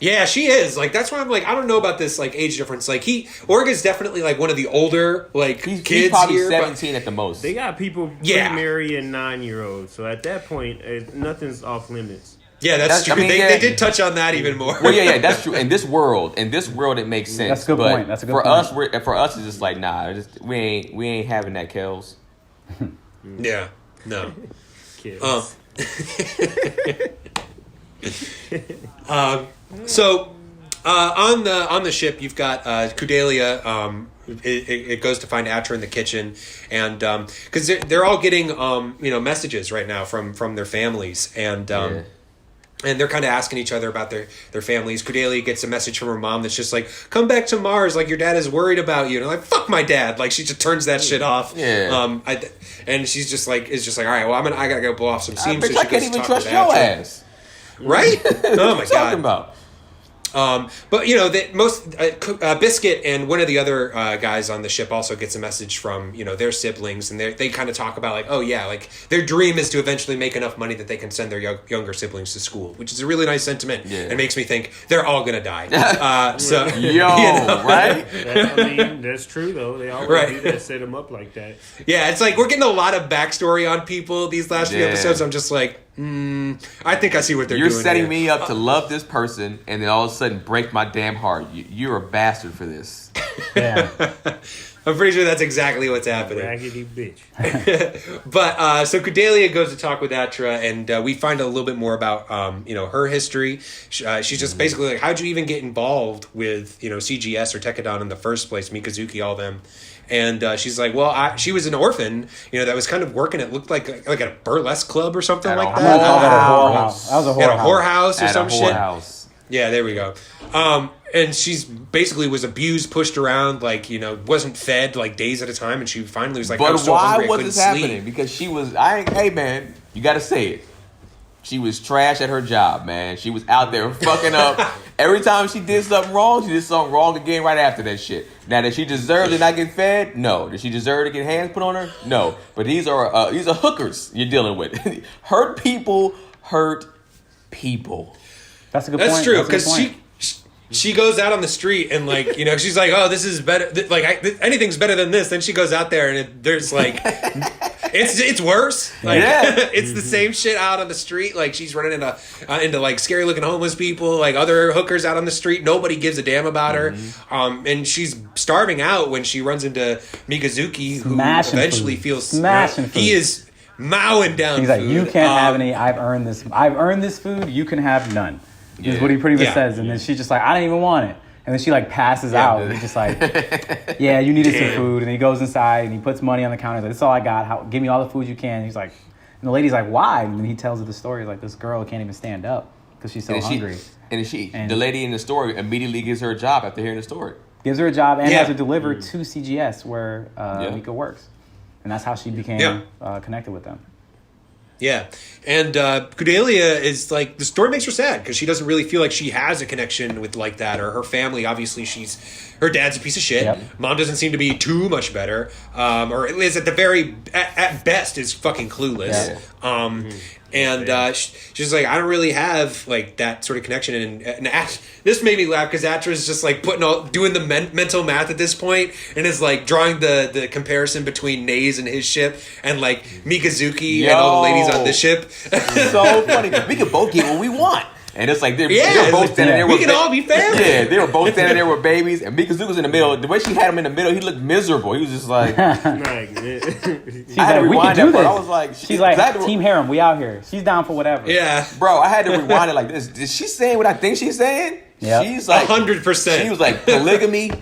Yeah, she is. Like, that's why I'm like, I don't know about this, like, age difference. Like, Orga's definitely, like, one of the older, like, kids he's probably here. 17 at the most. They got people pre-marrying 9-year-olds. So at that point, nothing's off limits. Yeah, that's true. I mean, they did touch on that even more. Well, yeah, that's true. In this world, it makes sense. That's a good point. That's a good point. For us, it's just like, nah, we ain't having that, Kels. Yeah, no. Kids. So on the ship, you've got Kudelia. It goes to find Atra in the kitchen, and because they're all getting messages right now from their families, and and they're kind of asking each other about their families. Kudelia gets a message from her mom that's just like, "Come back to Mars, like your dad is worried about you." And I'm like, "Fuck my dad!" Like she just turns that shit off. Yeah. And she's just like, all right. Well, I gotta go blow off some steam. I can't even trust your ass. Right? Oh my god. Talking about. But most Biscuit and one of the other guys on the ship also gets a message from their siblings, and they kind of talk about like, oh yeah, like their dream is to eventually make enough money that they can send their younger siblings to school, which is a really nice sentiment. Yeah. It makes me think they're all gonna die. Right? That's true though. They always do that, set them up like that. Yeah, it's like we're getting a lot of backstory on people these last few episodes. I'm just like, I think I see what they're doing. You're setting me up to love this person, and then all of a sudden break my damn heart. You're a bastard for this. Yeah. I'm pretty sure that's exactly what's happening. Raggedy bitch. But so Kudelia goes to talk with Atra, and we find a little bit more about her history. She's just basically like, how'd you even get involved with CGS or Tekadon in the first place? Mikazuki, all them. And she's like, well, she was an orphan, that was kind of working. It looked like a burlesque club or something like that. That was a whorehouse. At a whorehouse or some shit. Whorehouse. Yeah, there we go. And she's basically was abused, pushed around, like, wasn't fed like days at a time. And she finally was like, but I'm so why hungry, was I couldn't this happening? sleep. Because she was, hey man, you got to say it. She was trash at her job, man. She was out there fucking up. Every time she did something wrong, she did something wrong again right after that shit. Now, did she deserve to not get fed? No. Did she deserve to get hands put on her? No. But these are hookers you're dealing with. Hurt people hurt people. That's a good point. That's true, because she goes out on the street and like she's like, oh, this is better. Anything's better than this. Then she goes out there and there's like, it's worse. Like, it's the same shit out on the street. Like she's running into like scary looking homeless people, like other hookers out on the street. Nobody gives a damn about her. And she's starving out when she runs into Mikazuki, who eventually feels he is mowing down. He's like, you can't have any. I've earned this food. You can have none. Is what he pretty much says. And then she's just like, I don't even want it. And then she like passes out. And he's just like, yeah, you needed some food. And he goes inside and he puts money on the counter. He's like, that's all I got. Give me all the food you can. And he's like, and the lady's like, why? And then he tells her the story. He's like, this girl can't even stand up because she's so hungry. The lady in the story immediately gives her a job after hearing the story. Gives her a job and has her delivered to CGS where Mika works. And that's how she became connected with them. Yeah, and Kudelia is like, the story makes her sad because she doesn't really feel like she has a connection with like that, or her family. Obviously, her dad's a piece of shit. Yep. Mom doesn't seem to be too much better, or at least at best is fucking clueless. Yeah. And she's like, I don't really have like that sort of connection. And this made me laugh because Atra's just like doing the mental math at this point, and is like drawing the comparison between Naze and his ship, and like Mikazuki and all the ladies on this ship. So funny. We can both get what we want. And it's like they were both standing there. We can all be family. Yeah, they were both standing there with babies, and Mikazuka's in the middle. The way she had him in the middle, he looked miserable. He was just like, She's I had to like, we rewind can do that part. this. I was like, She's like, Team Harem, we out here. She's down for whatever. Yeah. bro, I had to rewind it like this. Is she saying what I think she's saying? Yep. She's like 100%. She was like, polygamy,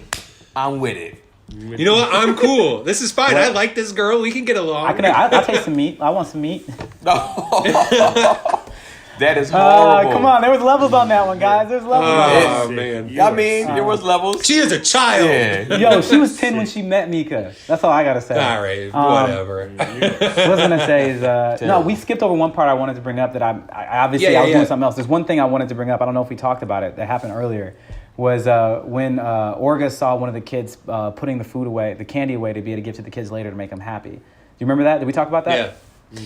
I'm with it. You know what? I'm cool. This is fine. I like this girl. We can get along. I'll take some meat. I want some meat. That is horrible. Come on, there was levels on that one, guys. There's levels on that. Oh, man. I mean, there was levels. She is a child. Yeah. Yo, she was 10 when she met Mika. That's all I gotta say. All right. Whatever. What I was gonna say is, no, we skipped over one part I wanted to bring up that I obviously I was doing something else. There's one thing I wanted to bring up. I don't know if we talked about it. That happened earlier. Was when Orga saw one of the kids putting the food away, the candy away, to be able to give to the kids later to make them happy. Do you remember that? Did we talk about that? Yeah.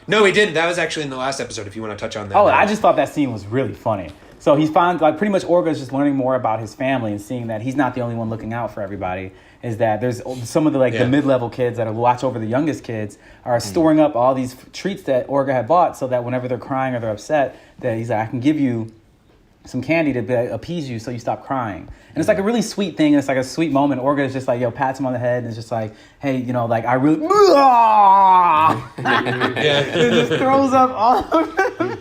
No, we didn't. That was actually in the last episode. If you want to touch on that. Oh, I just thought that scene was really funny. So he's pretty much Orga is just learning more about his family and seeing that he's not the only one looking out for everybody. Is that there's some of the the mid-level kids that watch over the youngest kids are storing up all these treats that Orga had bought, so that whenever they're crying or they're upset, that he's like, I can give you some candy to appease you so you stop crying. And it's like a really sweet thing. It's like a sweet moment. Orga is just like, pats him on the head and it's just like, hey, like I really... It just throws up all over me.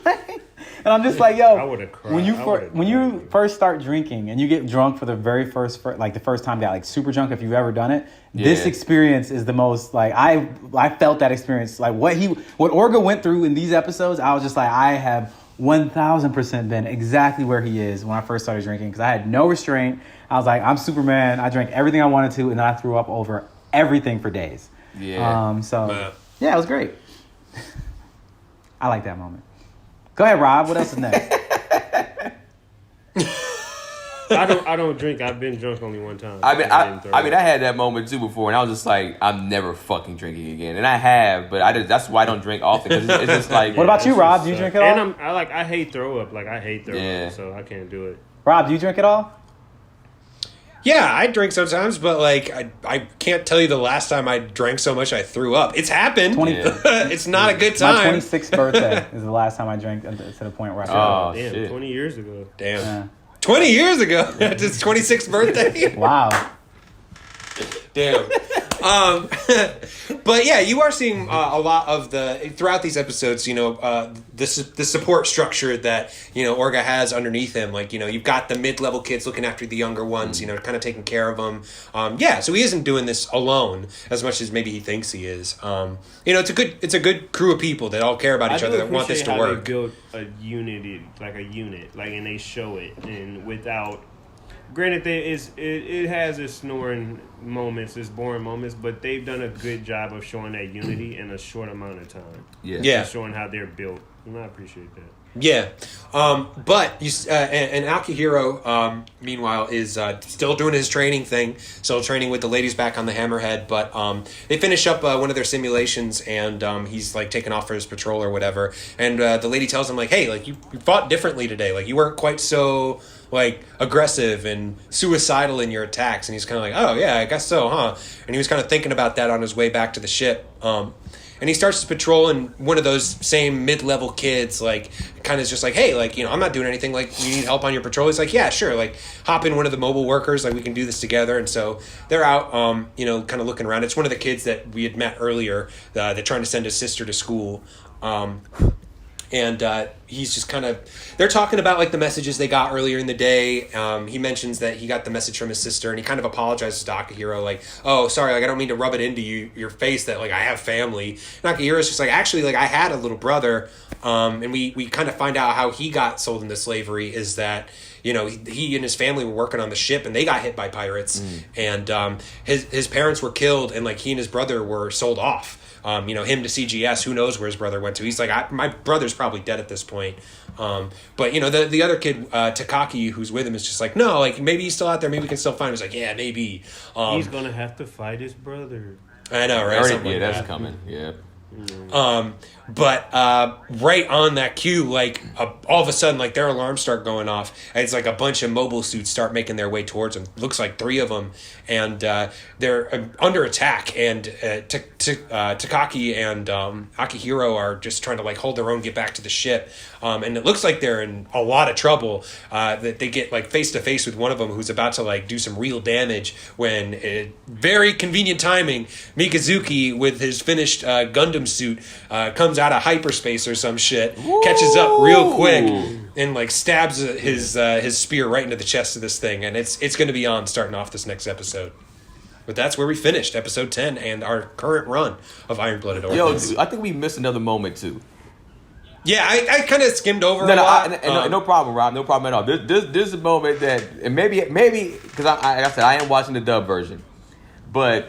And I'm just like, I would've cried. when you first start drinking and you get drunk for the very first the first time, got like super drunk, if you've ever done it, this experience is the most like I felt that experience. Like what Orga went through in these episodes, I was just like, I have 1,000% been exactly where he is when I first started drinking, because I had no restraint. I was like, I'm Superman. I drank everything I wanted to, and then I threw up over everything for days. Yeah. Yeah, it was great. I like that moment. Go ahead, Rob. What else is next? I don't drink. I've been drunk only one time. I had that moment too before, and I was just like, I'm never fucking drinking again. And I have, but that's why I don't drink often, because it's just like. What about you, Rob? Do you drink at all? And I hate throw up. Like I hate throw up, so I can't do it. Rob, do you drink at all? Yeah, I drink sometimes, but like I can't tell you the last time I drank so much I threw up. It's happened. It's not a good time. My 26th birthday is the last time I drank to the point where I threw up. Damn, shit. 20 years ago. Damn. Yeah. 20 years ago. It's his 26th birthday. Wow. Damn. But yeah, you are seeing a lot of throughout these episodes, the support structure that, Orga has underneath him. Like, you've got the mid-level kids looking after the younger ones, kind of taking care of them. So he isn't doing this alone as much as maybe he thinks he is. It's a good crew of people that all care about each other, that want this to work. They build a unity, like a unit, and they show it, and without. Granted, it has its snoring moments, its boring moments, but they've done a good job of showing that unity in a short amount of time. Yeah. Showing how they're built, and I appreciate that. Yeah, but you and Akihiro, meanwhile, is still doing his training thing, still training with the ladies back on the Hammerhead. But they finish up one of their simulations, and he's like taking off for his patrol or whatever. And the lady tells him like, "Hey, like you fought differently today. Like you weren't quite so like aggressive and suicidal in your attacks." And he's kind of like, "Oh yeah, I guess so, huh?" And he was kind of thinking about that on his way back to the ship. And he starts his patrol, and one of those same mid-level kids, like, kind of is just like, hey, like, I'm not doing anything. Like, you need help on your patrol? He's like, yeah, sure. Like, hop in one of the mobile workers. Like, we can do this together. And so they're out, kind of looking around. It's one of the kids that we had met earlier. They're trying to send his sister to school. And he's just kind of... They're talking about, like, the messages they got earlier in the day. He mentions that he got the message from his sister, and he kind of apologizes to Akihiro, like, oh, sorry, like, I don't mean to rub it into your face that, like, I have family. And Akihiro's just like, actually, like, I had a little brother, and we kind of find out how he got sold into slavery is that, he and his family were working on the ship, and they got hit by pirates. And his parents were killed, and, like, he and his brother were sold off. Him to CGS, who knows where his brother went to. He's like, my brother's probably dead at this point. But, the other kid, Takaki, who's with him, is just like, no, like, maybe he's still out there. Maybe we can still find him. He's like, yeah, maybe. He's going to have to fight his brother. I know, right? That's coming, yeah. But right on that cue, like all of a sudden, like their alarms start going off, and it's like a bunch of mobile suits start making their way towards them. Looks like 3 of them, and they're under attack. And Takaki and Akihiro are just trying to like hold their own, get back to the ship. And it looks like they're in a lot of trouble. That they get like face to face with one of them who's about to like do some real damage. When very convenient timing, Mikazuki with his finished Gundam suit comes out of hyperspace or some shit, catches up real quick, and like stabs his spear right into the chest of this thing, and it's going to be on starting off this next episode. But that's where we finished episode 10 and our current run of Iron Blooded Orphans. Yo, dude, I think we missed another moment too. Yeah, I kind of skimmed over a lot. No problem, Rob. No problem at all. There's a moment that, and maybe because like I said, I am watching the dub version, but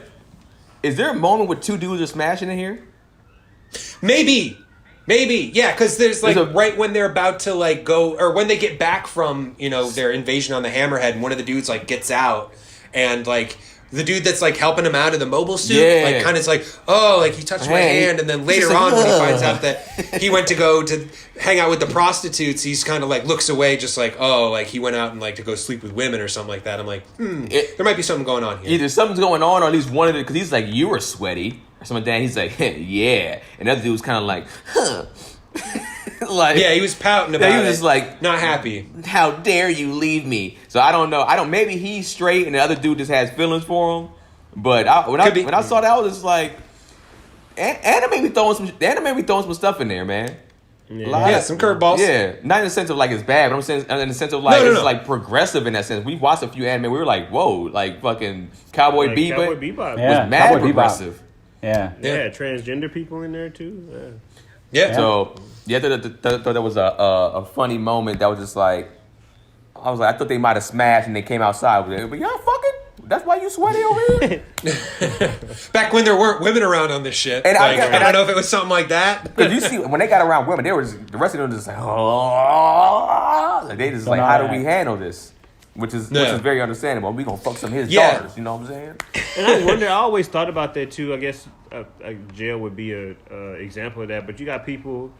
is there a moment where 2 dudes are smashing in here? Maybe, yeah, because there's like right when they're about to like go, or when they get back from their invasion on the Hammerhead, and one of the dudes like gets out, and like the dude that's like helping him out of the mobile suit, like kind of like, oh, like he touched my hand, and then later on when he finds out that he went to go to hang out with the prostitutes, he's kind of like looks away, just like, oh, like he went out and like to go sleep with women or something like that. I'm like, there might be something going on here. Either something's going on, or at least one of it, because he's like, you were sweaty or something like that. He's like, yeah, and the other dude was kind of like, huh. Like, yeah, he was pouting about it. He was just like, not happy. How dare you leave me? So I don't know. Maybe he's straight and the other dude just has feelings for him. But when I saw that, I was just like, anime be throwing some stuff in there, man. Yeah, some curveballs. Yeah, not in the sense of like it's bad, but I'm saying in the sense of like it's like progressive in that sense. We watched a few anime, we were like, whoa, like fucking Cowboy Bebop was mad Cowboy progressive. Bebop. Yeah, transgender people in there too. Yeah. So I thought that was a funny moment. That was just like, I thought they might have smashed and they came outside with it. But y'all fucking, that's why you sweaty over here? Back when there weren't women around on this shit. And I don't know if it was something like that. Because you see, when they got around women, the rest of them just like, oh, like they just like, how do we handle this? Which is very understandable. We gonna fuck some of his daughters, you know what I'm saying? And I wonder, I always thought about that too. I guess jail would be a example of that. But you got people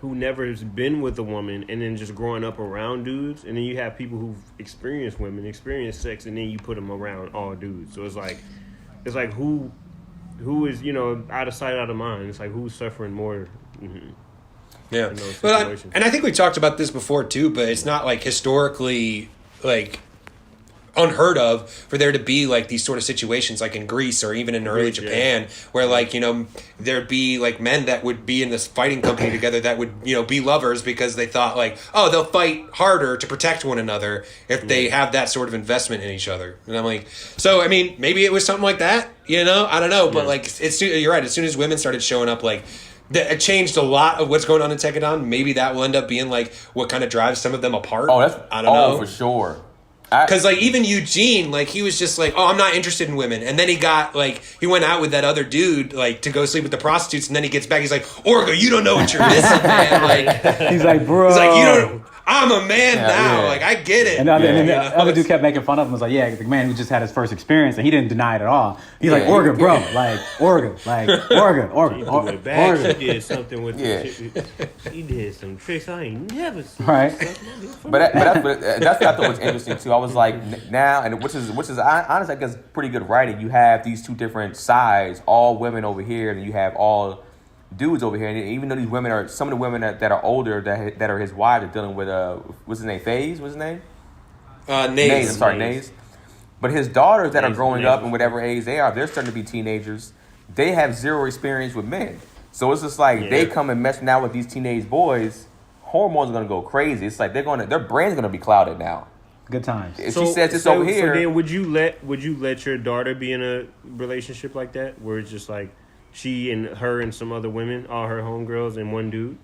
who never has been with a woman and then just growing up around dudes, and then you have people who've experienced women, experienced sex, and then you put them around all dudes. So it's like who is out of sight, out of mind. It's like who's suffering more. Mm-hmm. Yeah, and I think we talked about this before too, but it's not like historically like unheard of for there to be like these sort of situations like in Greece or even in early Japan where like there'd be like men that would be in this fighting company together that would be lovers because they thought like, oh, they'll fight harder to protect one another if they have that sort of investment in each other. And I'm like, so I mean maybe it was something like that, I don't know, but like you're right, as soon as women started showing up, like it changed a lot of what's going on in Tekadon. Maybe that will end up being like what kind of drives some of them apart. I don't know for sure. Because like even Eugene, like he was just like, oh, I'm not interested in women, and then he went out with that other dude like to go sleep with the prostitutes, and then he gets back, he's like, Orga, you don't know what you're missing, man. Like he's like, bro, he's like, you don't. I'm a man now. Like I get it. And the other dude kept making fun of him. Was like, yeah, the man who just had his first experience, and he didn't deny it at all. He's like, Orga, bro, like Orga. He did something with he did some tricks I ain't never seen. Right. But that's what I thought was interesting too. I was like, now, and which is honestly, I guess pretty good writing. You have these two different sides, all women over here, and you have all dudes over here. And even though these women are, some of the women that are older that are his wives are dealing with what's his name? Faze? What's his name? Naze. I'm sorry, Naze. But his daughters that are growing up in whatever age they are, they're starting to be teenagers. They have zero experience with men. So it's just like they come and mess now with these teenage boys, hormones are gonna go crazy. It's like their brain's gonna be clouded now. Good times. If she says this over here. So then would you let your daughter be in a relationship like that where it's just like she and her and some other women, all her homegirls and one dude?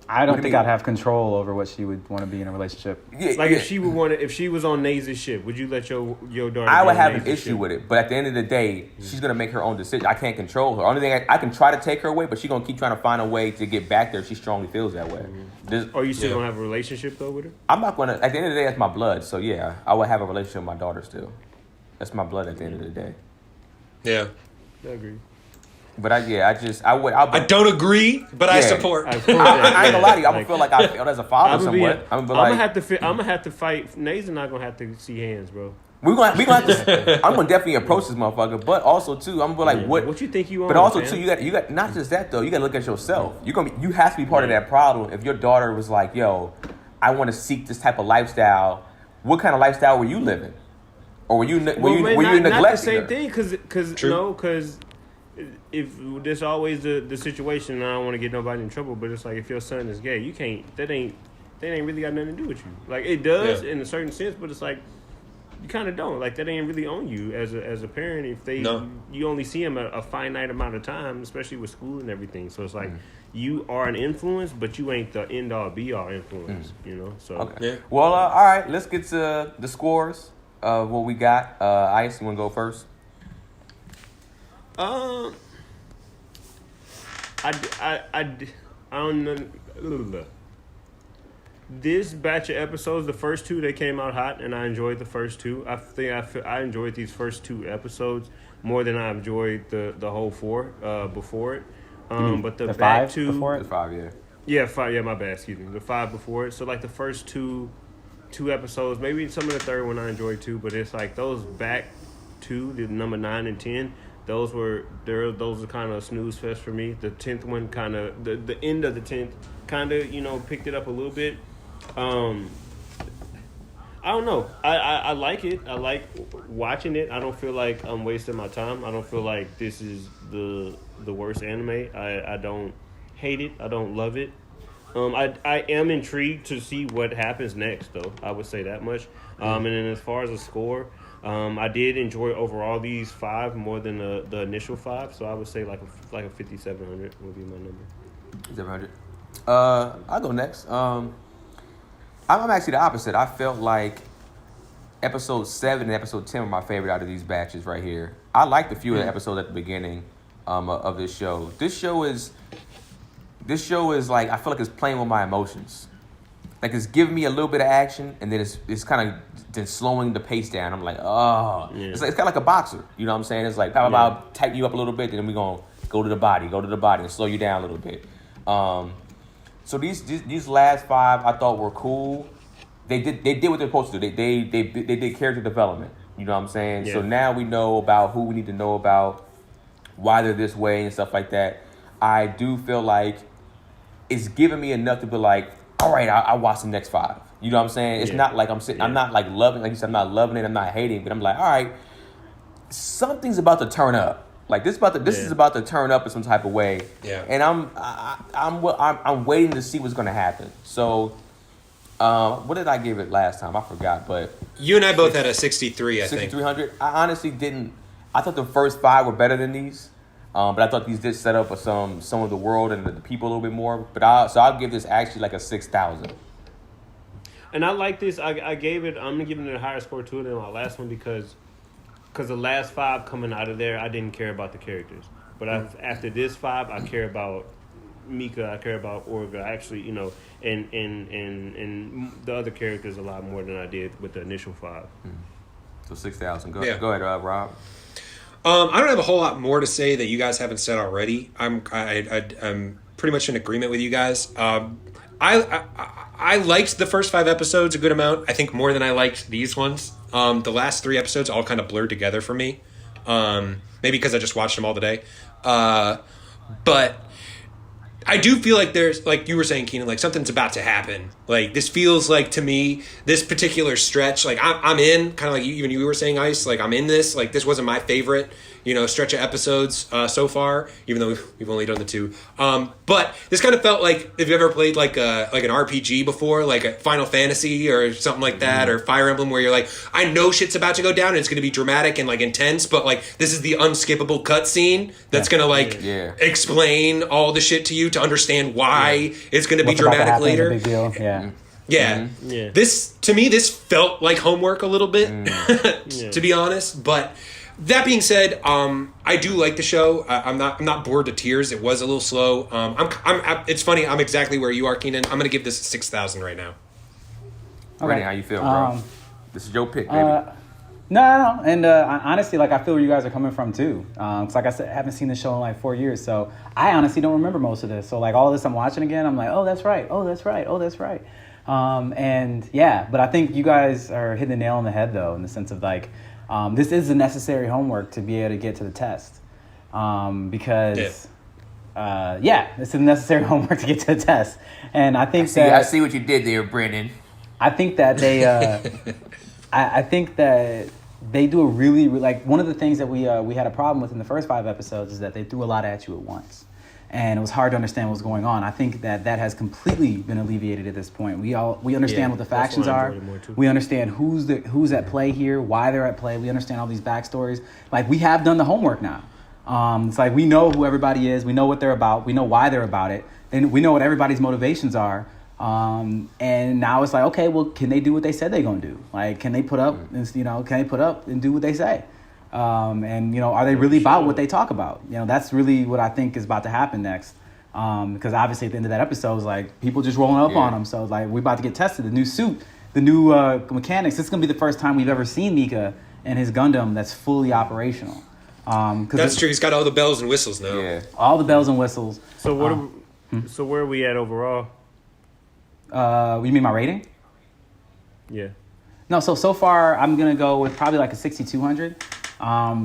I don't think I'd have control over what she would want to be in a relationship. If she would if she was on Naze's ship, would you let your daughter? I would have an issue with it, but at the end of the day, she's gonna make her own decision. I can't control her. Only thing I can try to take her away, but she's gonna keep trying to find a way to get back there if she strongly feels that way. Are you still gonna have a relationship though with her? I'm not gonna. At the end of the day, that's my blood. So yeah, I would have a relationship with my daughter still. That's my blood at the end of the day. Yeah, I agree. But I don't agree, but I support. I ain't gonna lie to you. I'm gonna feel like I failed as a father somewhat. I'm gonna have to fight. Nate's not gonna have to see hands, bro. We gonna have to. I'm gonna definitely approach this motherfucker, but also too, I'm gonna be like, what? What you think you? But also too, you got not just that though. You gotta look at yourself. You have to be part of that problem. If your daughter was like, yo, I want to seek this type of lifestyle. What kind of lifestyle were you living? Or were you neglecting not the same her? thing? Because if there's always the situation, and I don't want to get nobody in trouble, but it's like if your son is gay, you can't. That ain't really got nothing to do with you. Like it does in a certain sense, but it's like you kind of don't. Like that ain't really on you as a parent. If you only see him a finite amount of time, especially with school and everything. So it's like you are an influence, but you ain't the end all be all influence. You know. So okay. Well, all right. Let's get to the scores of what we got. Ice, you want to go first? I don't know. This batch of episodes, the first two, they came out hot, and I enjoyed the first two. I enjoyed these first two episodes more than I enjoyed the whole four before it. But the back five two, before it? The 5, yeah. Yeah, 5. Yeah, my bad. Excuse me. The 5 before it. So like the first two episodes, maybe some of the third one I enjoyed too. But it's like those back two, the number 9 and 10. Those are kind of a snooze fest for me. The 10th one kind of the end of the 10th kind of picked it up a little bit. I don't know. I like it. I like watching it. I don't feel like I'm wasting my time. I don't feel like this is the worst anime. I don't hate it. I don't love it. I am intrigued to see what happens next, though. I would say that much. And then as far as the score, I did enjoy overall these 5 more than the initial 5. So I would say like a 5,700 would be my number. 700. I'll go next. I'm actually the opposite. I felt like episode 7 and episode 10 were my favorite out of these batches right here. I liked a few of the episodes at the beginning of this show. This show is like, I feel like it's playing with my emotions. Like it's giving me a little bit of action, and then it's kind of then slowing the pace down. I'm like, oh, it's kind of like a boxer. You know what I'm saying? It's like, how about tighten you up a little bit, then we're gonna go to the body, and slow you down a little bit. So these last 5 I thought were cool. They did what they're supposed to do. They did character development. You know what I'm saying? Yeah. So now we know about who we need to know about, why they're this way and stuff like that. I do feel like it's giving me enough to be like, all right, I'll watch the next 5. You know what I'm saying? It's not like I'm sitting. I'm not like loving. Like you said, I'm not loving it. I'm not hating it. But I'm like, all right, something's about to turn up. Like this is about to turn up in some type of way. Yeah. And I'm waiting to see what's gonna happen. So, what did I give it last time? I forgot. But you and I both had a 63. I think 6,300. I honestly didn't. I thought the first 5 were better than these. But I thought these did set up some of the world and the people a little bit more. But I'll give this actually like a 6,000. And I like this. I gave it. I'm giving it a higher score to it than my last one because the last 5 coming out of there, I didn't care about the characters. But after this 5, I care about Mika. I care about Orga. Actually, and the other characters a lot more than I did with the initial 5. So 6,000. Go ahead, Rob. I don't have a whole lot more to say that you guys haven't said already. I'm pretty much in agreement with you guys. I liked the first 5 episodes a good amount. I think more than I liked these ones. The last 3 episodes all kind of blurred together for me. Maybe because I just watched them all today. But I do feel like there's, like you were saying, Keenan, like something's about to happen. Like this feels like to me, this particular stretch, like I'm in, kind of like even you were saying, Ice, like I'm in this. Like this wasn't my favorite, stretch of episodes so far, even though we've only done the 2. But this kind of felt like, if you ever played like an RPG before, like a Final Fantasy or something like that, or Fire Emblem, where you're like, I know shit's about to go down and it's going to be dramatic and like intense, but like this is the unskippable cutscene that's going to explain all the shit to you to understand why it's going to be dramatic later. Big deal. Yeah. Yeah. Yeah. This felt like homework a little bit, to be honest. But that being said, I do like the show. I'm not bored to tears. It was a little slow. It's funny. I'm exactly where you are, Keenan. I'm gonna give this a 6,000 right now. Okay. Randy, how you feel, bro? This is your pick, baby. No. And honestly, like, I feel where you guys are coming from too. It's like I said, I haven't seen the show in like 4 years, so I honestly don't remember most of this. So like all of this I'm watching again, I'm like, oh, that's right. Oh, that's right. Oh, that's right. And yeah, but I think you guys are hitting the nail on the head though, in the sense of like, this is a necessary homework to be able to get to the test. Because it's a necessary homework to get to the test. And I think I see what you did there, Brandon. I think that they, I think that they do a really, like, one of the things that we had a problem with in the first 5 episodes is that they threw a lot at you at once. And it was hard to understand what was going on. I think that has completely been alleviated at this point. We understand what the factions are. We understand who's at play here, why they're at play. We understand all these backstories. Like, we have done the homework now. It's like we know who everybody is. We know what they're about. We know why they're about it. And we know what everybody's motivations are. And now it's like, okay, well, can they do what they said they're gonna do? Like, can they put up and do what they say? And are they really about what they talk about? That's really what I think is about to happen next. Because obviously at the end of that episode, it's like people just rolling up on them. So like we're about to get tested. The new suit, the new mechanics. This is gonna be the first time we've ever seen Mika and his Gundam that's fully operational. That's true. He's got all the bells and whistles now. Yeah. All the bells and whistles. So so where are we at overall? You mean my rating? Yeah. No, so far I'm gonna go with probably like a 6,200,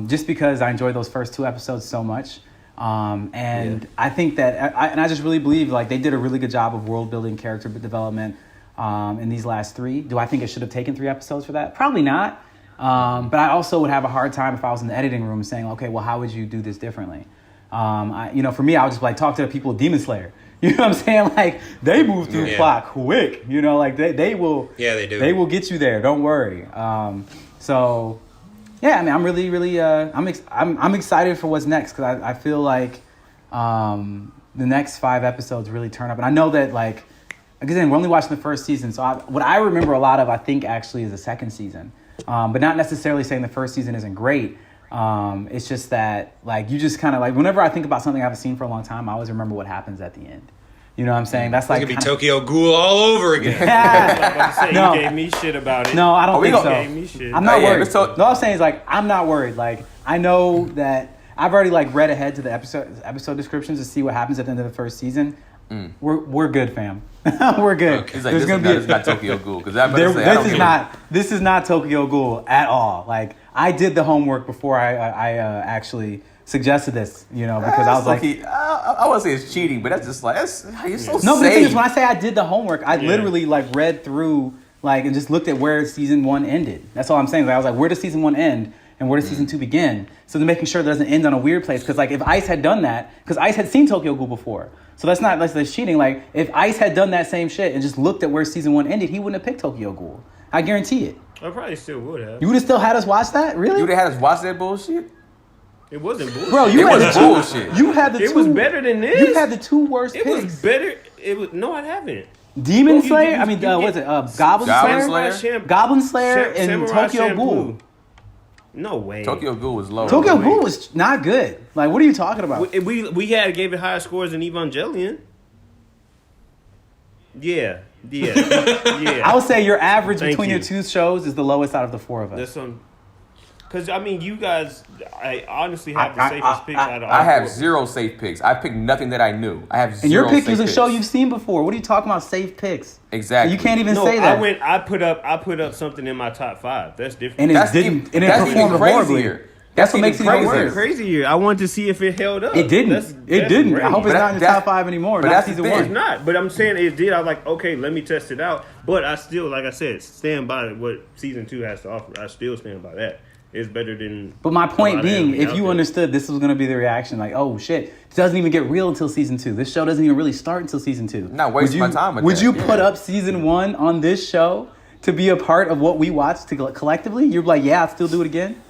just because I enjoyed those first 2 episodes so much, I think that I just really believe like they did a really good job of world building, character development in these last 3. Do I think it should have taken 3 episodes for that? Probably not, but I also would have a hard time if I was in the editing room saying, okay, well, how would you do this differently? For me, I would just like talk to the people of Demon Slayer. You know what I'm saying? Like, they move through plot quick. Like they will. Yeah, they do. They will get you there. Don't worry. So, yeah. I mean, I'm really, really. I'm excited for what's next because I feel like the next 5 episodes really turn up, and I know that like again we're only watching the first season, so what I remember a lot of I think actually is the second season, but not necessarily saying the first season isn't great. It's just that like you just kind of like whenever I think about something I haven't seen for a long time, I always remember what happens at the end. You know what I'm saying? That's like it's gonna be Tokyo Ghoul all over again. You gave me shit about it. No, I don't think so. Gave me shit. I'm not worried. No, I'm saying is like I'm not worried. Like I know that I've already like read ahead to the episode descriptions to see what happens at the end of the first season. We're good, fam. We're good. Okay. It's like, this is not Tokyo Ghoul because this is not Tokyo Ghoul at all. Like I did the homework before I actually suggested this, because I was like, I won't say it's cheating, but that's just like you're so no. But the safe. thing is, when I say I did the homework, I literally like read through like and just looked at where season 1 ended. That's all I'm saying. Like, I was like, where does season 1 end and where does season 2 begin? So they're making sure it doesn't end on a weird place. Because like if Ice had done that, because Ice had seen Tokyo Ghoul before. So that's cheating. Like if Ice had done that same shit and just looked at where season 1 ended, he wouldn't have picked Tokyo Ghoul. I guarantee it. I probably still would have. You would have still had us watch that? Really? You would have had us watch that bullshit? It wasn't bullshit. Bro, it was bullshit. You had the It was better than this. You had the 2 worst picks. It was better. No, I haven't. Demon Slayer? What's it? Goblin Slayer? Goblin Slayer and Samurai Tokyo Ghoul. No way. Tokyo Ghoul was low. Tokyo Ghoul was not good. Like, what are you talking about? We gave it higher scores than Evangelion. Yeah. I would say your average between your 2 shows is the lowest out of the 4 of us. That's because, I mean, you guys, I honestly have the safest picks out of all. I have 0 safe picks. I picked nothing that I knew. I have 0 And your pick safe is a picks. show you've seen before. What are you talking about, safe picks? Exactly. You can't even say that. I put up something in my top 5. That's different. And it didn't perform horribly. That's what makes it even worse. Crazier. I wanted to see if it held up. It didn't. It didn't. Great. I hope it's not in the top 5 anymore. But not that's season the thing. 1. It's not, but I'm saying it did. I was like, okay, let me test it out. But I still, like I said, stand by what season 2 has to offer. I still stand by that. It's better than. But my point being, if you understood this was going to be the reaction, like, oh shit, it doesn't even get real until season 2. This show doesn't even really start until season 2. Not wasting my time with Would that. you put up season 1 on this show to be a part of what we watch collectively? You're like, yeah, I'll still do it again.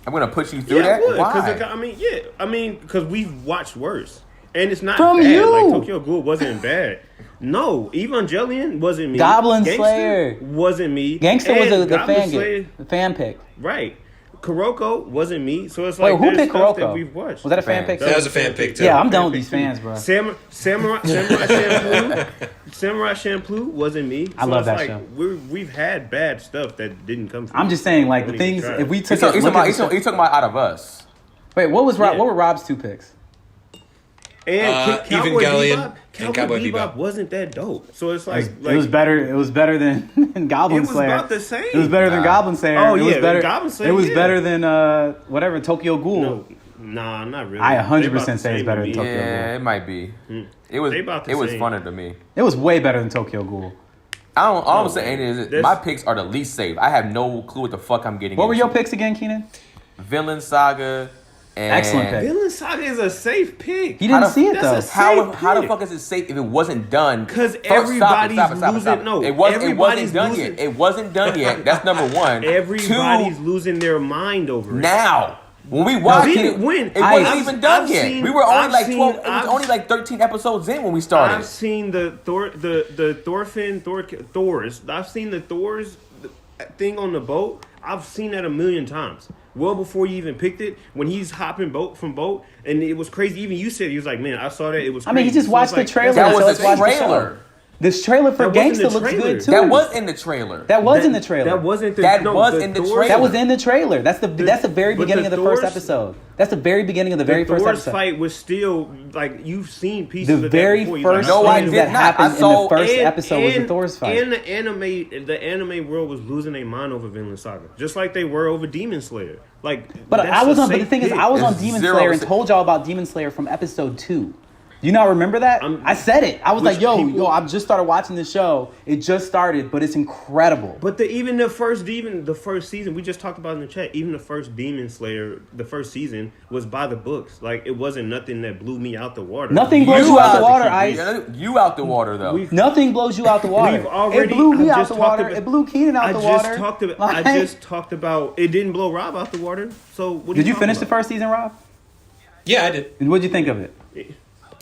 I'm gonna put you through I that. would, Why? Because we've watched worse, and it's not From bad. you. Like Tokyo Ghoul wasn't bad. No, Evangelion wasn't me. Goblin Gangster Slayer wasn't me. Gangster And was the Goblin Slayer, fan pick. right? Kuroko wasn't me, so it's Wait, like who there's picked stuff that Kuroko? we've watched. Was that a fan pick? That was a fan pick too. Yeah, I'm done with these fans, bro. Samurai Champloo wasn't me. So I love it's that like, show. We've had bad stuff that didn't come from. I'm just saying, like, the Don't even things, try. if we He's took talking, a look at the show- he's talking about Out of Us. Wait, what was Yeah. what were Rob's 2 picks? And Cowboy Evangelion Bebop, and Cowboy Bebop. wasn't that dope. So it's like, It was better. It was better than Goblin It was Slayer. about the same. It was better than Goblin Slayer. Oh, it was yeah, better. Goblin Slayer, Oh, It was yeah. better than whatever Tokyo Ghoul. Nah, not really. I They 100% about the say it's same better to than me. Tokyo Yeah, it might be. It was. They about the It was same. funner to me. It was way better than Tokyo Ghoul. All I'm saying is There's- my picks are the least safe. I have no clue what the fuck I'm getting. What were your into. picks again, Keenan? Villain Saga. And Excellent pick. Villain Saga is a safe pick. He didn't see it that's though. a How Safe the pick. fuck is it safe if it wasn't done? Because Stop it, everybody's stop losing. it. No, It wasn't everybody's done losing. yet. It wasn't done yet. That's number one. Everybody's Two, losing their mind over it. now. When we watched then it, when- it wasn't I've- even done I've yet. seen- We were only I've like seen- 12. It was I've- only like 13 episodes in when we started. I've seen the Thors. I've seen the Thors thing on the boat. I've seen that a million times. Well before you even picked it, when he's hopping boat from boat, and it was crazy. Even you said he was like, "Man, I saw that. It was." I mean, he crazy." just So watched it's the like, trailer. That so was let's the watch the trailer. show. This trailer for That wasn't Gangsta the looks trailer. good too. That was in the trailer. That was in the trailer. That wasn't the. That no, was the in the Thors- trailer. That was in the trailer. That's the very but beginning the of the first Thors- episode. That's the very beginning of the very The first Thor's episode. fight was still like you've seen pieces The of that very before. first No, I thing did that not. happened I in saw- the first episode was the Thor's fight. And the anime world was losing their mind over Vinland Saga, just like they were over Demon Slayer. Like, But that's I was a on. But the safe thing is, pick. I was on It's Demon 0 Slayer and to- told y'all about Demon Slayer from episode 2. Do you not remember that? I said it. I was Which like, yo, people- I've just started watching the show. It just started, but it's incredible. But the first season, we just talked about in the chat. Even the first Demon Slayer, the first season was by the books. Like it wasn't nothing that blew me out the water. Nothing blows you out the water, Yeah, Ice. you out the water though. We've- Nothing blows you out the water. We've already- It blew me I out just the talked water. about- It blew Keenan out I the just water. talked about. Like- I just talked about. It didn't blow Rob out the water. So what? Did you finish the first season, Rob? Yeah, I did. And what'd you think of it?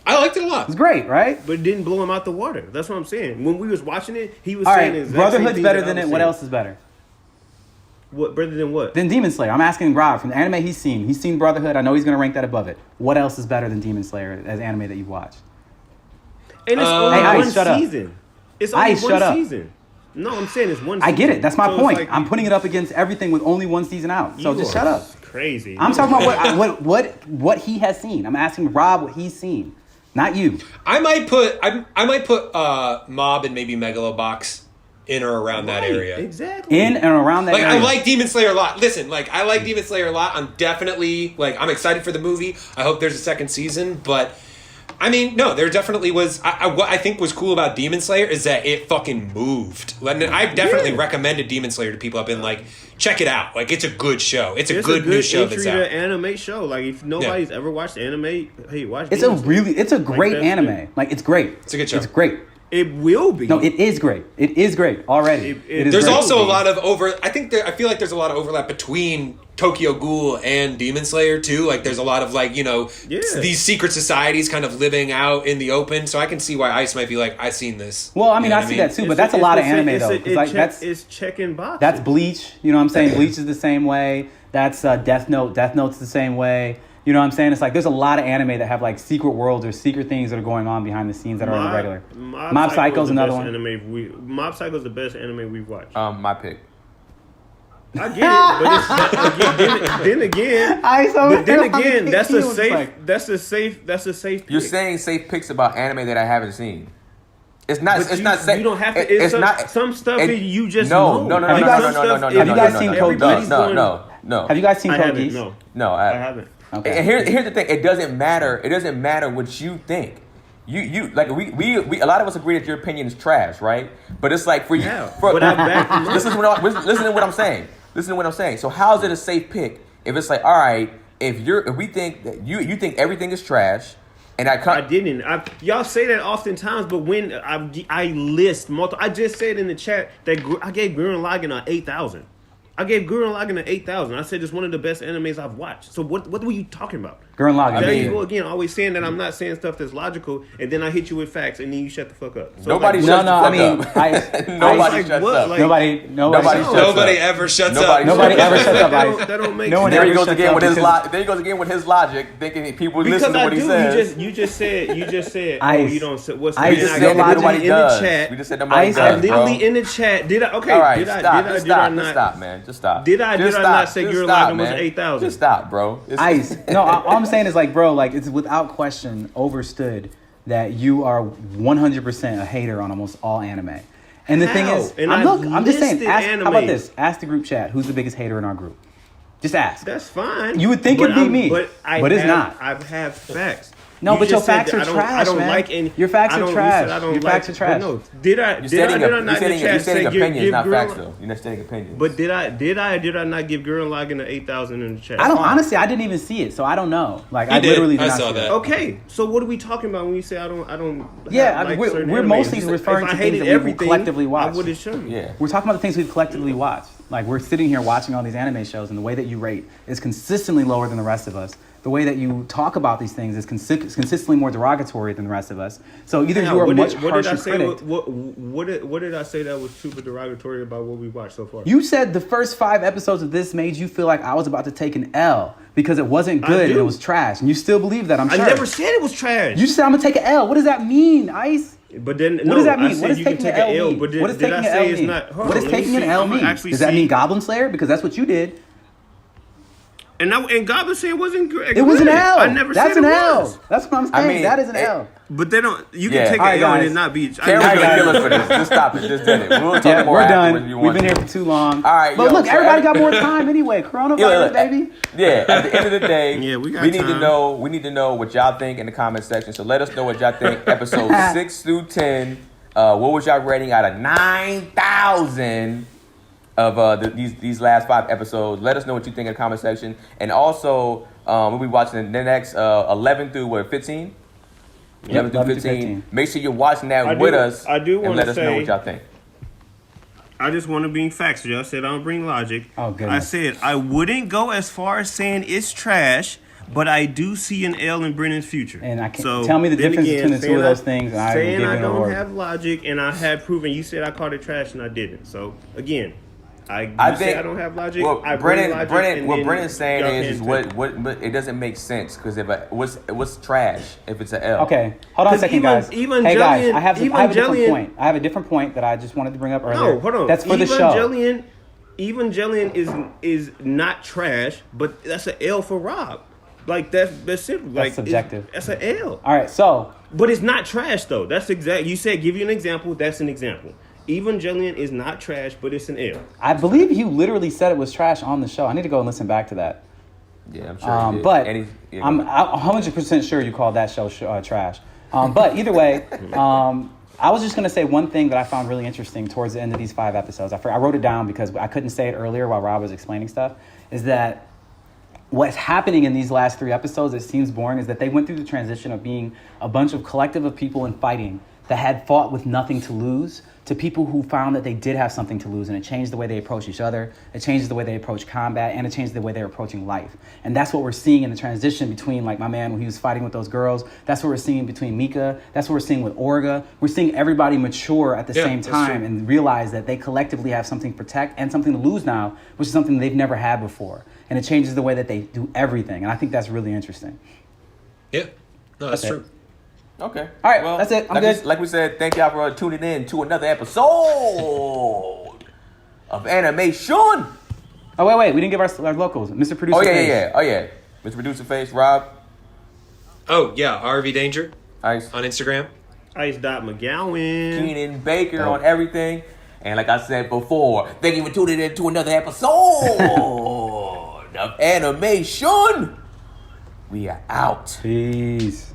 I liked it a lot. It's great, right? But it didn't blow him out the water. That's what I'm saying. When we was watching it, he was All saying the right, exact Brotherhood's same better thing than that I it. was What saying. else is better? What better than what? Than Demon Slayer. I'm asking Rob from the anime he's seen. He's seen Brotherhood. I know he's going to rank that above it. What else is better than Demon Slayer as anime that you've watched? And it's only Hey, Ice, one shut up. season. It's only Ice, one shut up. season. No, I'm saying it's one I season. get it. That's my So it's point. like- I'm putting it up against everything with only one season out. So You just are shut up. Crazy. I'm talking about what he has seen. I'm asking Rob what he's seen, not you. I might put Mob and maybe Megalobox in or around that Right, area. Exactly. In and around that Like area. I like Demon Slayer a lot. Listen, like I like Demon Slayer a lot. I'm definitely like I'm excited for the movie. I hope there's a second season, but I mean, no, there definitely was. What I think was cool about Demon Slayer is that it fucking moved. And I've definitely recommended Demon Slayer to people. I've been like, check it out. Like it's a good show. It's a good new show that's entry out. to anime show. Like if nobody's ever watched anime, hey, watch. It's Demon Slayer. it's a great that's anime. good. Like it's great. It's a good show. It's great. It will be. No, it is great. It is great already. It is There's great. also a lot of I feel like there's a lot of overlap between Tokyo Ghoul and Demon Slayer too. Like there's a lot of like, these secret societies kind of living out in the open. So I can see why Ice might be like, I've seen this. Well, I mean, You know I what see that too, but It's that's a it's lot of the same- anime it's though. a- 'Cause, like it's checking boxes. that's Bleach. You know what I'm saying? Bleach is the same way. That's Death Note. Death Note's the same way. You know what I'm saying? It's like there's a lot of anime that have like secret worlds or secret things that are going on behind the scenes that are in regular. Mob Psycho's the another best one. Mob Psycho's the best anime we've watched. My pick. I get it, but then again, that's a safe. You're pick. saying safe picks about anime that I haven't seen. It's not. But It's not safe. You don't have to. It's It's not. some stuff that you just no, know. no, no, Have no, you no, guys- no, no, no, no, have you guys seen Code Geass? No. Have you guys seen I Code haven't. Geass? No, I haven't. Okay. And here's the thing. It doesn't matter. It doesn't matter what you think. You like we a lot of us agree that your opinion is trash, right? But it's like for you. Yeah, For, but I back listen to what I'm saying. Listen to what I'm saying. So how is it a safe pick if it's like, all right, if we think that you think everything is trash, and I didn't. Y'all say that oftentimes, but when I list multiple, I just said in the chat that I gave Gurren Lagann an 8,000. I gave Gurren Lagann an 8,000. I said it's one of the best animes I've watched. So what were you talking about? Gurren Lagann. There you go again, always saying that I'm not saying stuff that's logical, and then I hit you with facts, and then you shut the fuck up. So Nobody like, shuts No, I mean, the fuck up. I, Nobody like, shuts what? up. Like- nobody shuts Nobody up. ever shuts Nobody up. Nobody ever shuts up. that Ice. don't make No one sense. There he ever goes shuts again up with his because- there he goes again with his logic, thinking people listen Because to I what he do. says. You just said. Oh, Ice. you don't. Say, what's Ice. We just I said got that nobody literally in the does. chat. We just said nobody Ice. does, I literally bro. in the chat. Did I? Okay. All right, did I? stop. Did I? Just Did I stop. not? Just stop, man. Just stop. Did I? Just Did I not stop. say Just Gurren stop, Lagann was man. 8,000? Just stop, bro. It's- Ice. No, all I'm saying is like, bro, like it's without question overstood that you are 100% a hater on almost all anime. And the thing How? is, And I'm just saying, listed how about animes. this? Ask the group chat who's the biggest hater in our group. Just ask. That's fine. You would think But it'd be I'm- me, but it's not. I have facts. No, You but your just said facts that are I don't, trash, I don't man. like any. Your facts I are don't- you trash. said I don't Your like, facts are trash. But no, did I You're stating not in the chat say opinions, give not facts, Gurren- though. You're not stating opinions. But did I not give Gurren Lagann an 8,000 in the chat? I don't honestly. I didn't even see it, so I don't know. Like You I did. literally did I not saw see that. Okay, so what are we talking about when we say I don't? Yeah, have, I mean, like, certain we're animes? mostly If referring I to hated things that we everything, collectively watch. I would have shown you. yeah. We're talking about the things we've collectively watched. Like we're sitting here watching all these anime shows, and the way that you rate is consistently lower than the rest of us. The way that you talk about these things is consistently more derogatory than the rest of us. So either you are a much harsher critic. What did I say that was super derogatory about what we watched so far? You said the first 5 episodes of this made you feel like I was about to take an L because it wasn't good and do. it was trash, and you still believe that. I'm sure. I never said it was trash. You just said I'm gonna take an L. What does that mean, Ice? But then, What does that I mean? said What does you can taking take an an L L. mean? But What does did taking I an say L it's mean? not? Hold What on, does let me taking an see. L I'm gonna mean? actually Does that see. mean Goblin Slayer? Because that's what you did. And Goblin said it wasn't great. It was an L. I never That's said an it L. was. That's what I'm saying. I mean, that is an L. But they don't. You Yeah. can take All right, an L and guys. it not be. Cameron's I gonna know- kill us for this. Just stop it. Just did it. We'll talk Yeah, more we're afterwards if done. you We've want been to. here for too long. All right, but yo, look, so everybody got more time anyway. Coronavirus, baby. Yeah, at the end of the day, Yeah, we got need to time. know. We need to know what y'all think in the comment section. So let us know what y'all think. Episode 6 through 10. What was y'all rating out of 9,000 of these last 5 episodes? Let us know what you think in the comment section. And also, we'll be watching the next 11 through 15. 11 through 15. Make sure you're watching that with us. I do and wanna let us know say- what y'all think. I just want to bring facts. Y'all said I don't bring logic. Oh, goodness. I said I wouldn't go as far as saying it's trash, but I do see an L in Brennan's future. And I can tell me the then difference between the two saying of those things, and I will saying give you I an don't award. have logic, and I had proven. You said I called it trash, and I didn't. So again, I say think I don't have logic. What I bring Brennan, logic, and what then Brennan's saying y'all is can't what it doesn't make sense because what's trash if it's an L. Okay, hold on a 'Cause second, even- guys. even Hey, guys, Evangelion- I have a different Evangelion- point. I have a different point that I just wanted to bring up earlier. No, hold on. That's for the show. Evangelion is not trash, but that's an L for Rob. Like that's it. Like subjective. That's an L. All right, so But it's not trash though. That's exact. You said give you an example. That's an example. Evangelion is not trash, but it's an L. I believe you literally said it was trash on the show. I need to go and listen back to that. Yeah, I'm sure. he did. But And yeah, I'm 100% sure you called that show trash. But either way, I was just going to say one thing that I found really interesting towards the end of these 5 episodes. I wrote it down because I couldn't say it earlier while Rob was explaining stuff, is that what's happening in these last 3 episodes, it seems boring, is that they went through the transition of being a bunch of collective of people and fighting that had fought with nothing to lose to people who found that they did have something to lose, and it changed the way they approach each other, it changes the way they approach combat, and it changed the way they're approaching life. And that's what we're seeing in the transition between, like, my man when he was fighting with those girls. That's what we're seeing between Mika. That's what we're seeing with Orga. We're seeing everybody mature at the Yeah, same that's time true. and realize that they collectively have something to protect and something to lose now, which is something they've never had before. And it changes the way that they do everything. And I think that's really interesting. Yeah, no, that's Okay. true. Okay. All right, that's it. I'm good. Like we said, thank y'all for tuning in to another episode of AnimeSHUN. Oh, wait. We didn't give our locals. Mr. Producer. Oh Face. yeah. Oh yeah. Mr. Producer Face, Rob, Oh yeah, RV Danger Ice, on Instagram. Ice.McGowan. Keenan Baker on everything. And like I said before, thank you for tuning in to another episode of AnimeSHUN. We are out. Peace.